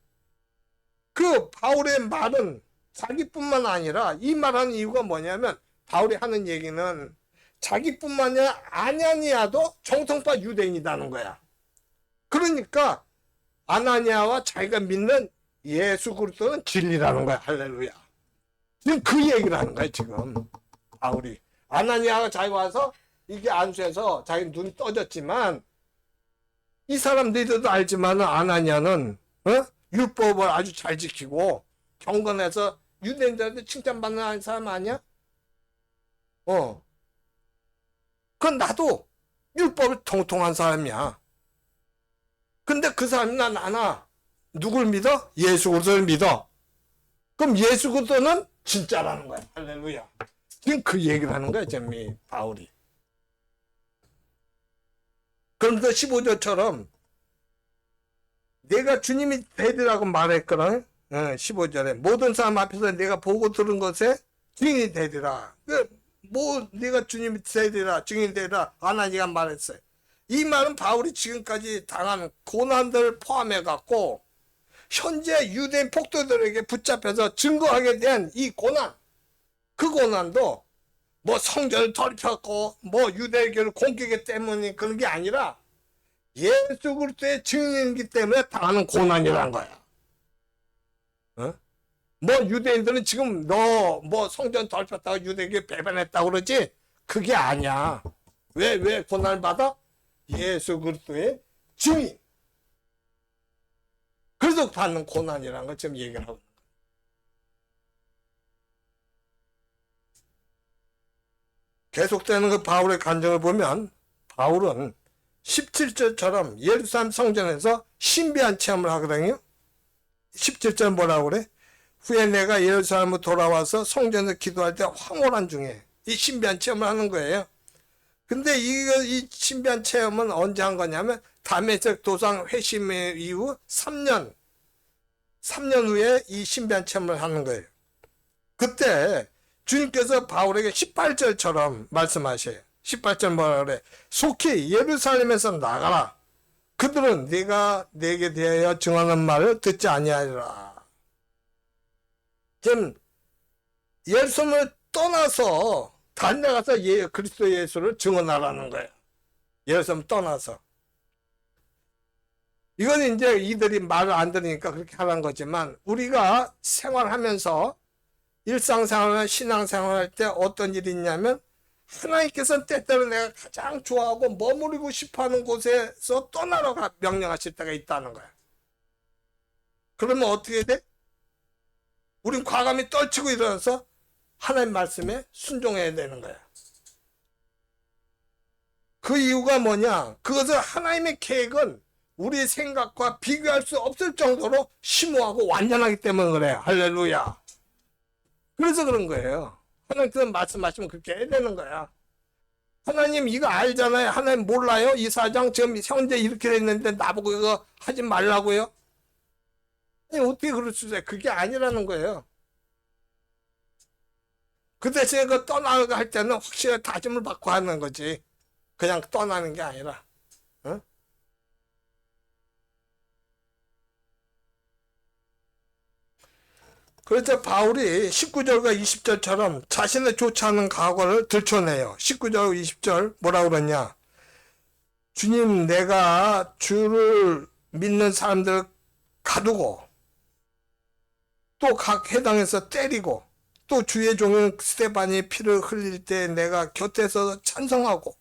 그 바울의 말은 자기뿐만 아니라, 이 말하는 이유가 뭐냐면 바울이 하는 얘기는 자기뿐만 아니라 아나니아도 정통파 유대인이라는 거야. 그러니까 아나니아와 자기가 믿는 예수 그리스도는 진리라는 거야. 할렐루야. 지금 그 얘기를 하는 거야, 지금 바울이. 아나니아가 자기 와서 이게 안수해서 자기 눈이 떠졌지만, 이 사람들도 알지만 아나니아는 율법을 아주 잘 지키고 경건해서 유대인들한테 칭찬받는 사람 아니야? 그건 나도 율법을 통통한 사람이야. 근데 그 사람이 난 아나. 누굴 믿어? 예수 그리스도를 믿어. 그럼 예수 그리스도는 진짜라는 거야. 할렐루야. 지금 그 얘기를 하는 거야, 지금 바울이. 그런데 15절처럼 내가 주님이 되리라고 말했거든. 15절에 모든 사람 앞에서 내가 보고 들은 것에 증인이 되리라. 내가 주님이 되리라, 증인이 되리라 아나니아가 말했어요. 이 말은 바울이 지금까지 당한 고난들을 포함해 갖고 현재 유대인 폭도들에게 붙잡혀서 증거하게 된 이 고난, 그 고난도 뭐 성전을 더럽혔고 뭐 유대교를 공격했기 때문에 그런 게 아니라 예수 그리스도의 증인이기 때문에 당하는 고난이라는 거야. 뭐 유대인들은 지금 너 뭐 성전 더럽혔다고 유대교 배반했다고 그러지? 그게 아니야. 왜 고난을 받아? 예수 그리스도의 증인. 그래서 받는 고난이라는 걸 지금 얘기를 하고 있는 거야. 계속되는 그 바울의 간증을 보면 바울은 17절처럼 예루살렘 성전에서 신비한 체험을 하거든요. 17절 뭐라고 그래? 후에 내가 예루살렘으로 돌아와서 성전에서 기도할 때 황홀한 중에 이 신비한 체험을 하는 거예요. 근데 이 신비한 체험은 언제 한 거냐면 다메섹 도상 회심 이후 3년 후에 이 신비한 체험을 하는 거예요. 그때 주님께서 바울에게 18절처럼 말씀하셔요. 18절 뭐라 그래? 속히 예루살렘에서 나가라. 그들은 네가 내게 대하여 증언하는 말을 듣지 아니하리라. 지금 예루살렘을 떠나서 다른 데 가서 그리스도 예수를 증언하라는 거예요. 예루살렘 떠나서. 이건 이제 이들이 말을 안 들으니까 그렇게 하라는 거지만 우리가 생활하면서 일상생활, 신앙생활할 때 어떤 일이 있냐면 하나님께서는 때때로 내가 가장 좋아하고 머무르고 싶어하는 곳에서 떠나라고 명령하실 때가 있다는 거야. 그러면 어떻게 돼? 우린 과감히 떨치고 일어나서 하나님 말씀에 순종해야 되는 거야. 그 이유가 뭐냐? 그것은 하나님의 계획은 우리의 생각과 비교할 수 없을 정도로 심오하고 완전하기 때문에 그래. 할렐루야. 그래서 그런 거예요. 하나님께서 말씀하시면 그렇게 해야 되는 거야. 하나님 이거 알잖아요. 하나님 몰라요? 이 사장 지금 현재 이렇게 됐는데 나보고 이거 하지 말라고요? 아니, 어떻게 그럴 수 있어요? 그게 아니라는 거예요. 그 대신에 그 떠나가 할 때는 확실히 다짐을 받고 하는 거지. 그냥 떠나는 게 아니라. 어? 그래서 바울이 19절과 20절처럼 자신의 좋지 않은 과거를 들춰내요. 19절, 20절 뭐라고 그러냐? 주님, 내가 주를 믿는 사람들 가두고 또 각 해당에서 때리고 또 주의 종인 스데반이 피를 흘릴 때 내가 곁에서 찬성하고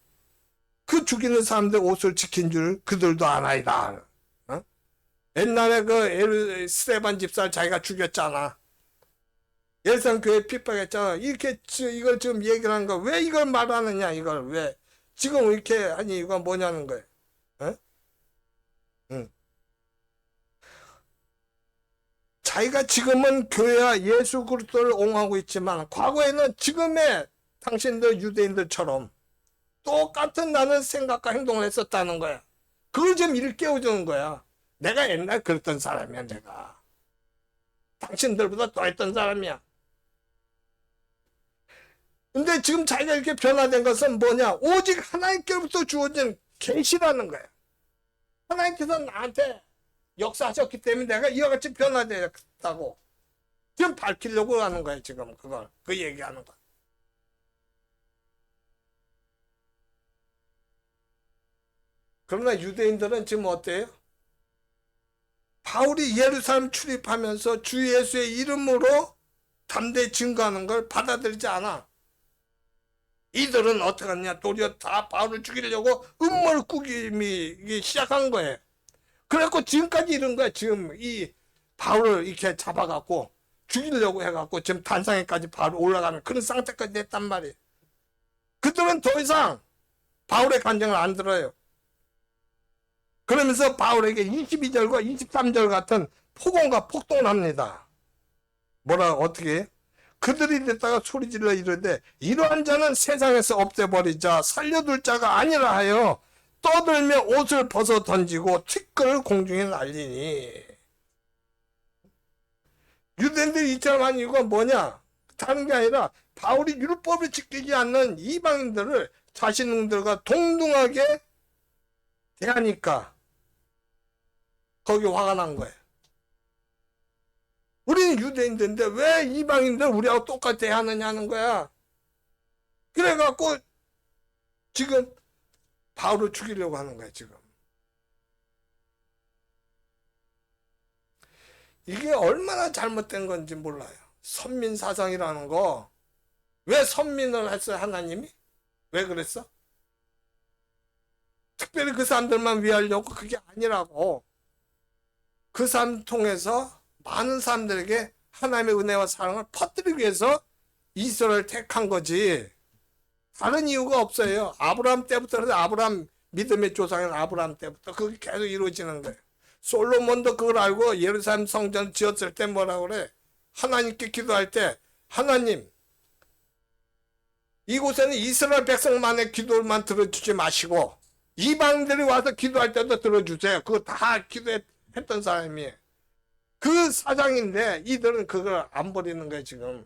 그 죽이는 사람들 옷을 지킨 줄 그들도 아나이다. 어? 옛날에 그 스데반 집사를 자기가 죽였잖아. 예루살렘 교회 핍박했잖아. 이렇게 이걸 지금 얘기를 하는 거 왜 이걸 말하느냐 이걸 왜 지금 이렇게 아니 이거 뭐냐는 거예요. 어? 응. 자기가 지금은 교회와 예수 그리스도를 옹호하고 있지만 과거에는 지금의 당신들 유대인들처럼 똑같은 나는 생각과 행동을 했었다는 거야. 그걸 좀 일깨워주는 거야. 내가 옛날 그랬던 사람이야 내가. 당신들보다 더 했던 사람이야. 근데 지금 자기가 이렇게 변화된 것은 뭐냐? 오직 하나님께로부터 주어진 계시라는 거야. 하나님께서 나한테 역사하셨기 때문에 내가 이와 같이 변화되었다고 지금 밝히려고 하는 거야 지금 그걸 그 얘기하는 거야. 그러나 유대인들은 지금 어때요? 바울이 예루살렘 출입하면서 주 예수의 이름으로 담대히 증거하는 걸 받아들이지 않아. 이들은 어떻게 하느냐? 도리어 다 바울을 죽이려고 음모를 꾸기 시작한 거예요. 그래갖고 지금까지 이런 거야. 지금 이 바울을 이렇게 잡아갖고 죽이려고 해갖고 지금 단상에까지 바울 올라가는 그런 상태까지 됐단 말이에요. 그들은 더 이상 바울의 간증을 안 들어요. 그러면서 바울에게 22절과 23절 같은 폭언과 폭동을 합니다. 뭐라 어떻게 해? 그들이 됐다가 소리질러 이르되 이러한 자는 세상에서 없애버리자 살려둘 자가 아니라 하여 떠들며 옷을 벗어 던지고 티끌을 공중에 날리니. 유대인들이 이처럼 한 이유가 뭐냐? 다른 게 아니라 바울이 율법을 지키지 않는 이방인들을 자신들과 동등하게 대하니까 거기 화가 난 거예요. 우리는 유대인들인데 왜 이방인들 우리하고 똑같이 대하느냐는 거야. 그래갖고 지금 바울을 죽이려고 하는 거야 지금. 이게 얼마나 잘못된 건지 몰라요. 선민사상이라는 거. 왜 선민을 했어요 하나님이? 왜 그랬어? 특별히 그 사람들만 위하려고 그게 아니라고. 그 사람 통해서 많은 사람들에게 하나님의 은혜와 사랑을 퍼뜨리기 위해서 이스라엘을 택한 거지. 다른 이유가 없어요. 아브라함 때부터 아브라함 믿음의 조상인 아브라함 때부터 그게 계속 이루어지는 거예요. 솔로몬도 그걸 알고 예루살렘 성전 지었을 때 뭐라 그래? 하나님께 기도할 때 하나님 이곳에는 이스라엘 백성만의 기도만 들어주지 마시고 이방인들이 와서 기도할 때도 들어주세요. 그거 다 기도했던 사람이에요. 그 사장인데 이들은 그걸 안 버리는 거예요 지금.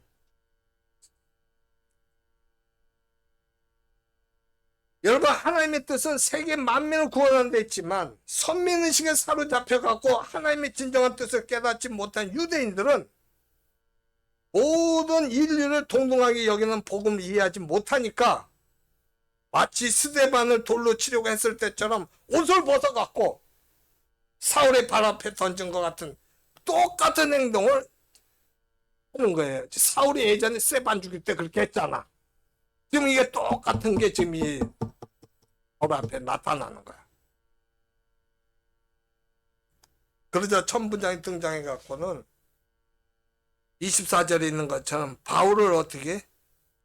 여러분 하나님의 뜻은 세계 만민을 구원하는 데 있지만 선민의식에 사로잡혀갖고 하나님의 진정한 뜻을 깨닫지 못한 유대인들은 모든 인류를 동등하게 여기는 복음을 이해하지 못하니까 마치 스데반을 돌로 치려고 했을 때처럼 옷을 벗어갖고 사울의 발 앞에 던진 것 같은 똑같은 행동을 하는 거예요. 사울이 예전에 스데반 죽일 때 그렇게 했잖아. 지금 이게 똑같은 게 지금 이 바로 앞에 나타나는 거야. 그러자 천부장이 등장해 갖고는 24절에 있는 것처럼 바울을 어떻게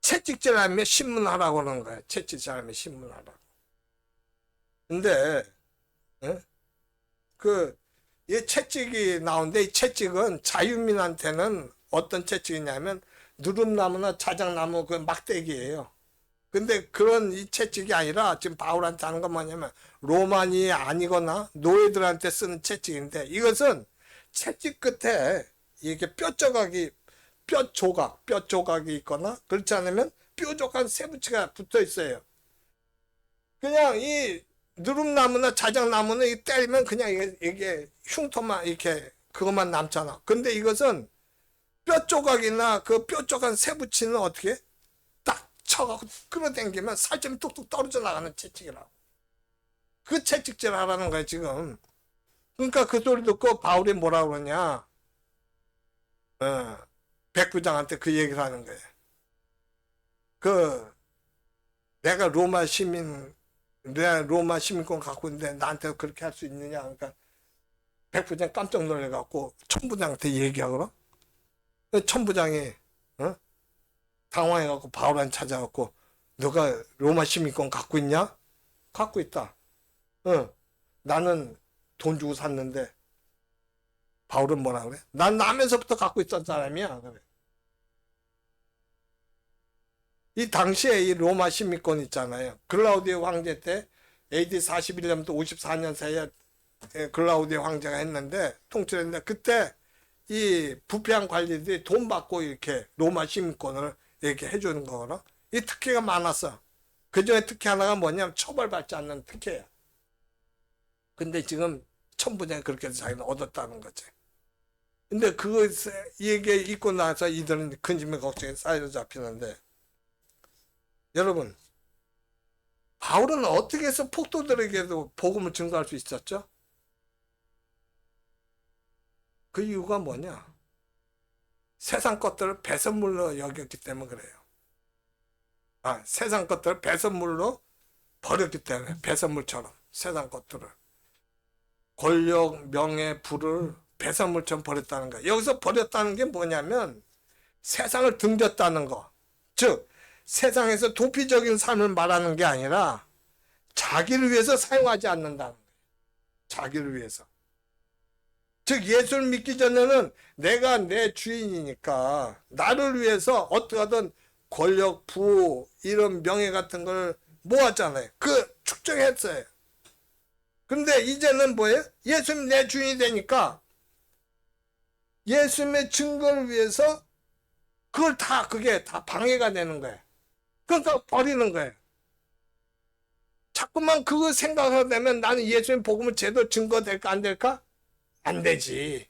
채찍질하며 신문하라고 하는 거야. 채찍질하며 신문하라고. 근데 이 채찍이 나오는데 이 채찍은 자유민한테는 어떤 채찍이냐면 누름나무나 자작나무 그 막대기예요. 근데 그런 이 채찍이 아니라 지금 바울한테 하는 건 뭐냐면 로만이 아니거나 노예들한테 쓰는 채찍인데 이것은 채찍 끝에 이렇게 뼈 조각이 있거나 그렇지 않으면 뾰족한 쇠붙이가 붙어 있어요. 그냥 이 누름나무나 자작나무는 이 때리면 그냥 이게 흉터만 이렇게 그것만 남잖아. 근데 이것은 뼈 조각이나 그 뾰족한 쇠붙이는 어떻게 딱 쳐갖고 끌어당기면 살점이 뚝뚝 떨어져 나가는 채찍이라고. 그 채찍질 하라는 거야 지금. 그러니까 그 소리 듣고 바울이 뭐라 그러냐. 백부장한테 그 얘기를 하는 거예요. 내가 로마 시민권 갖고 있는데 나한테 그렇게 할 수 있느냐. 그러니까 백부장 깜짝 놀래갖고 천부장한테 얘기하거라. 천부장이 당황해갖고 바울한테 찾아갖고 너가 로마 시민권 갖고 있냐? 갖고 있다. 나는 돈 주고 샀는데 바울은 뭐라 그래? 난 나면서부터 갖고 있던 사람이야. 그래. 이 당시에 이 로마 시민권 있잖아요. 글라우디오 황제 때 AD 41년부터 54년 사이에 글라우디오 황제가 했는데 통치했는데 그때 이 부패한 관리들이 돈 받고 이렇게 로마 시민권을 이렇게 해주는 거거든. 이 특혜가 많았어. 그 중에 특혜 하나가 뭐냐면 처벌받지 않는 특혜야. 근데 지금 천부장이 그렇게 해서 자기는 얻었다는 거지. 근데 이게 있고 나서 이들은 근심의 걱정에 쌓여잡히는데 여러분 바울은 어떻게 해서 폭도들에게도 복음을 증거할 수 있었죠? 그 이유가 뭐냐? 세상 것들을 배설물로 여겼기 때문에 그래요. 세상 것들을 배설물로 버렸기 때문에 배설물처럼 세상 것들을 권력, 명예, 부를 배설물처럼 버렸다는 거야. 여기서 버렸다는 게 뭐냐면 세상을 등졌다는 거. 즉 세상에서 도피적인 삶을 말하는 게 아니라 자기를 위해서 사용하지 않는다는 거예요. 자기를 위해서. 즉 예수를 믿기 전에는 내가 내 주인이니까 나를 위해서 어떠하든 권력, 부, 이런 명예 같은 걸 모았잖아요. 축적했어요. 근데 이제는 뭐예요? 예수님이 내 주인이 되니까 예수님의 증거를 위해서 그게 다 방해가 되는 거예요. 그러니까 버리는 거예요. 자꾸만 그거 생각하게 되면 나는 예수님 복음을 제대로 증거될까 안 될까? 안 되지.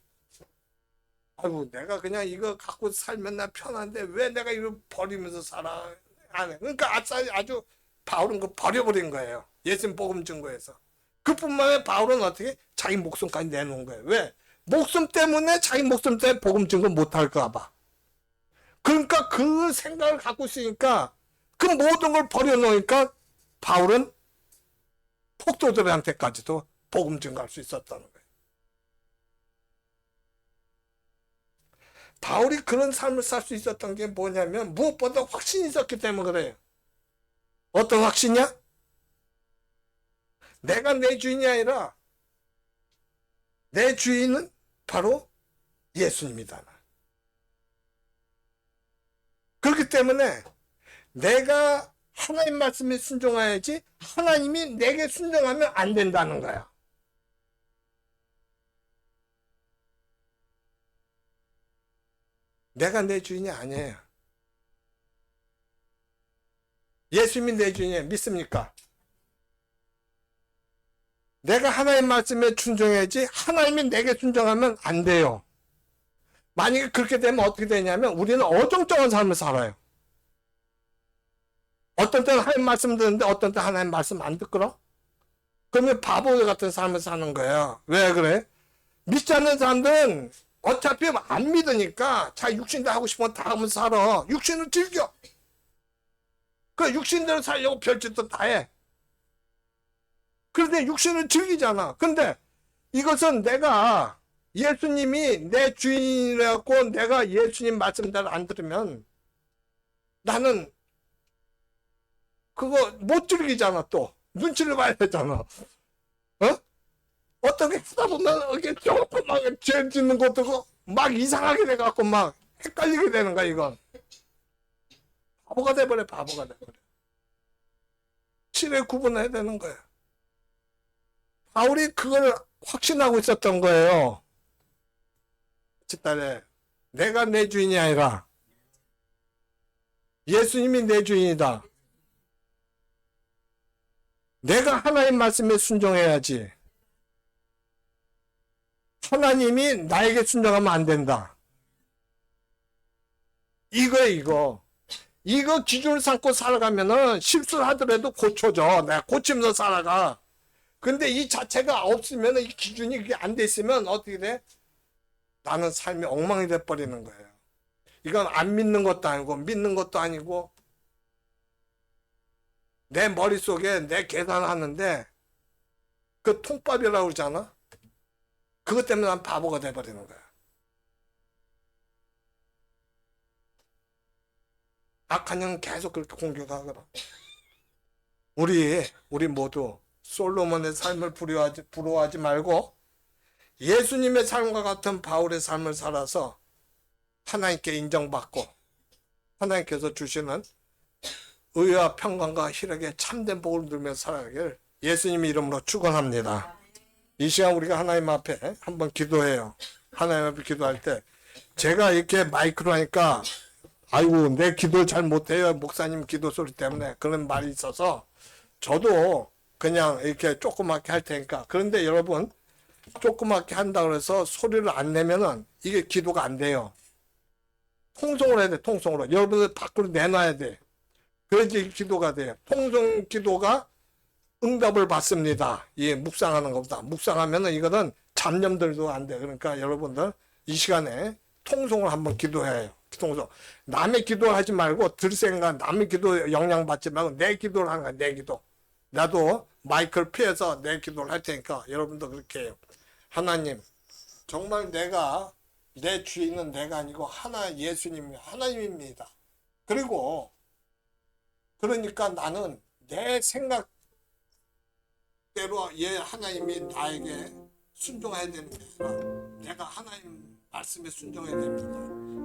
아이고 내가 그냥 이거 갖고 살면 나 편한데 왜 내가 이거 버리면서 살아? 안 해. 그러니까 아주 바울은 그 버려버린 거예요. 예수님 복음 증거에서. 그뿐만 아니라 바울은 어떻게 자기 목숨까지 내놓은 거예요. 왜? 목숨 때문에 자기 목숨 때문에 복음 증거 못할까 봐. 그러니까 그 생각을 갖고 있으니까 그 모든 걸 버려놓으니까 바울은 폭도들한테까지도 복음 증거할 수 있었다는 거예요. 바울이 그런 삶을 살 수 있었던 게 뭐냐면 무엇보다 확신이 있었기 때문에 그래요. 어떤 확신이야? 내가 내 주인이 아니라 내 주인은 바로 예수님이다. 그렇기 때문에 내가 하나님 말씀에 순종해야지 하나님이 내게 순종하면 안 된다는 거야. 내가 내 주인이 아니에요. 예수님이 내 주인이에요. 믿습니까? 내가 하나님 말씀에 순종해야지 하나님이 내게 순종하면 안 돼요. 만약에 그렇게 되면 어떻게 되냐면 우리는 어정쩡한 삶을 살아요. 어떤 때는 하나님 말씀 듣는데 어떤 때는 하나님 말씀 안 듣거라? 그러면 바보 같은 삶을 사는 거예요. 왜 그래? 믿지 않는 사람들은 어차피 안 믿으니까 자기 육신대로 하고 싶은 건 다 하면서 살아. 육신을 즐겨. 그 육신대로 살려고 별짓도 다 해. 그런데 육신을 즐기잖아. 근데 이것은 내가 예수님이 내 주인이라고 내가 예수님 말씀대로 안 들으면 나는 그거 못 즐기잖아. 또 눈치를 봐야 되잖아. 어? 어떻게 하다 보면 이렇게 조금 막 죄 짓는 것도 막 이상하게 돼갖고 막 헷갈리게 되는 거야. 이건 바보가 돼버려. 바보가 돼버려. 실에 구분해야 되는 거야. 바울이 그걸 확신하고 있었던 거예요. 뒷달에 내가 내 주인이 아니라 예수님이 내 주인이다. 내가 하나님 말씀에 순종해야지. 하나님이 나에게 순종하면 안 된다. 이거 기준을 삼고 살아가면은 실수를 하더라도 고쳐져. 내가 고치면서 살아가. 근데 이 자체가 없으면 이 기준이 그게 안 돼 있으면 어떻게 돼? 나는 삶이 엉망이 돼 버리는 거예요. 이건 안 믿는 것도 아니고 믿는 것도 아니고 내 머릿속에 내 계산하는데 그 통밥이라고 그러잖아. 그것 때문에 난 바보가 돼 버리는 거야. 악한 영은 계속 그렇게 공격하거든. 우리 모두 솔로몬의 삶을 부러워하지 말고 예수님의 삶과 같은 바울의 삶을 살아서 하나님께 인정받고 하나님께서 주시는 의와 평강과 희락에 참된 복을 누리면서 살아가길 예수님의 이름으로 축원합니다. 이 시간 우리가 하나님 앞에 한번 기도해요. 하나님 앞에 기도할 때 제가 이렇게 마이크로 하니까 아이고 내 기도를 잘 못해요. 목사님 기도 소리 때문에 그런 말이 있어서 저도 그냥 이렇게 조그맣게 할 테니까. 그런데 여러분 조그맣게 한다고 해서 소리를 안 내면은 이게 기도가 안 돼요. 통성으로 해야 돼. 통성으로. 여러분들 밖으로 내놔야 돼. 그래야지 기도가 돼요. 통성 기도가 응답을 받습니다. 예, 묵상하는 것보다. 묵상하면은 이거는 잡념들도 안 돼. 그러니까 여러분들 이 시간에 통성을 한번 기도해요. 통성. 남의 기도를 하지 말고 들 생각, 남의 기도 영향 받지 말고 내 기도를 하는 거야. 내 기도. 나도 마이크를 피해서 내 기도를 할 테니까 여러분도 그렇게 해요. 하나님, 정말 내가 내 주인은 내가 아니고 하나님입니다. 그리고 그러니까 나는 내 생각대로 하나님이 나에게 순종해야 되는 게 아니라 내가 하나님 말씀에 순종해야 됩니다.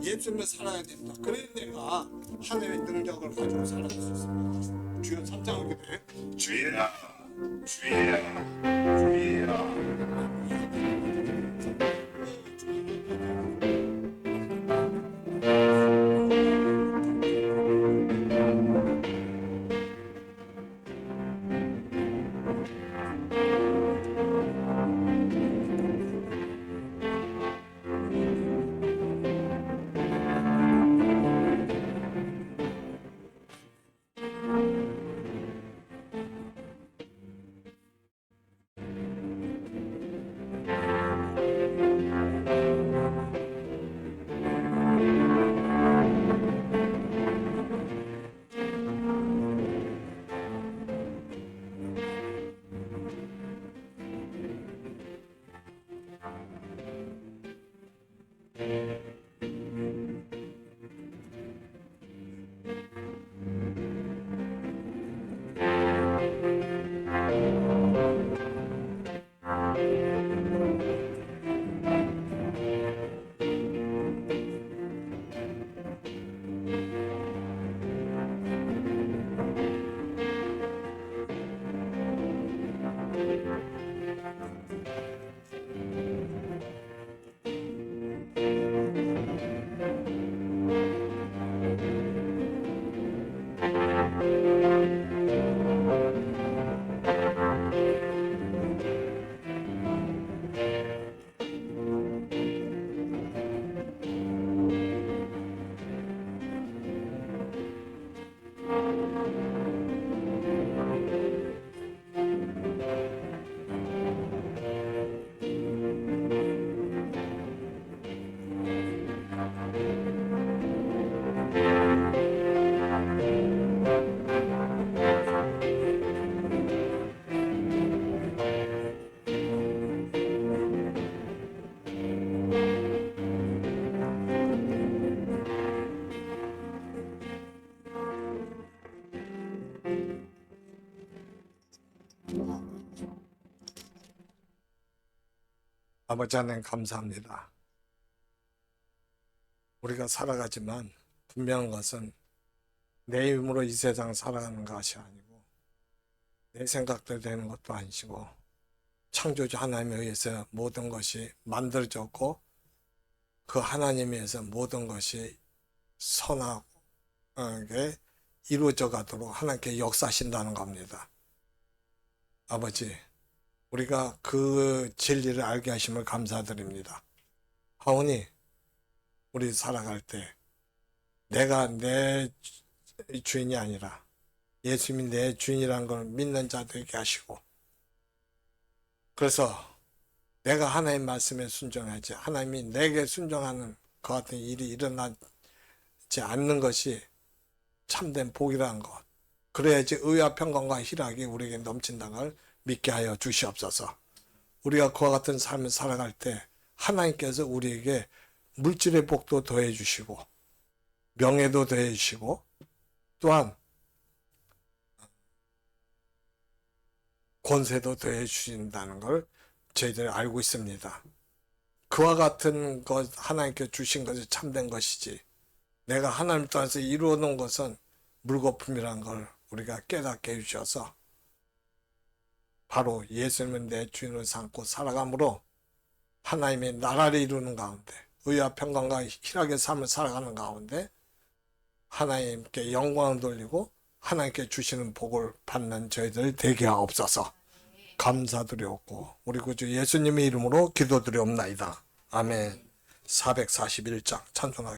예수님을 살아야 됩니다. 그래야 내가 하나님의 능력을 가지고 살아갈 수 있습니다. 주여 3장을 기도해. 주여, 주여, 주여. 아버지 하나님 감사합니다. 우리가 살아가지만 분명한 것은 내 힘으로 이 세상 살아가는 것이 아니고 내 생각대로 되는 것도 아니시고 창조주 하나님에 의해서 모든 것이 만들어졌고 그 하나님에 의해서 모든 것이 선하게 이루어져 가도록 하나님께 역사하신다는 겁니다. 아버지, 우리가 그 진리를 알게 하심을 감사드립니다. 하오니 우리 살아갈 때 내가 내 주인이 아니라 예수님이 내 주인이라는 걸 믿는 자 되게 하시고, 그래서 내가 하나님 말씀에 순종하지 하나님이 내게 순종하는 그 같은 일이 일어나지 않는 것이 참된 복이라는 것, 그래야지 의와 평강과 희락이 우리에게 넘친다는 걸 믿게 하여 주시옵소서. 우리가 그와 같은 삶을 살아갈 때 하나님께서 우리에게 물질의 복도 더해 주시고 명예도 더해 주시고 또한 권세도 더해 주신다는 걸 저희들이 알고 있습니다. 그와 같은 것 하나님께 주신 것이 참된 것이지 내가 하나님 따라서 이루어 놓은 것은 물거품이라는 걸 우리가 깨닫게 해주셔서 바로 예수님은 내 주인을 삼고 살아감으로 하나님의 나라를 이루는 가운데 의와 평강과 희락의 삶을 살아가는 가운데 하나님께 영광을 돌리고 하나님께 주시는 복을 받는 저희들 되게 하옵소서. 감사드리옵고 우리 구주 예수님의 이름으로 기도드리옵나이다. 아멘. 441장 찬송하겠습니다.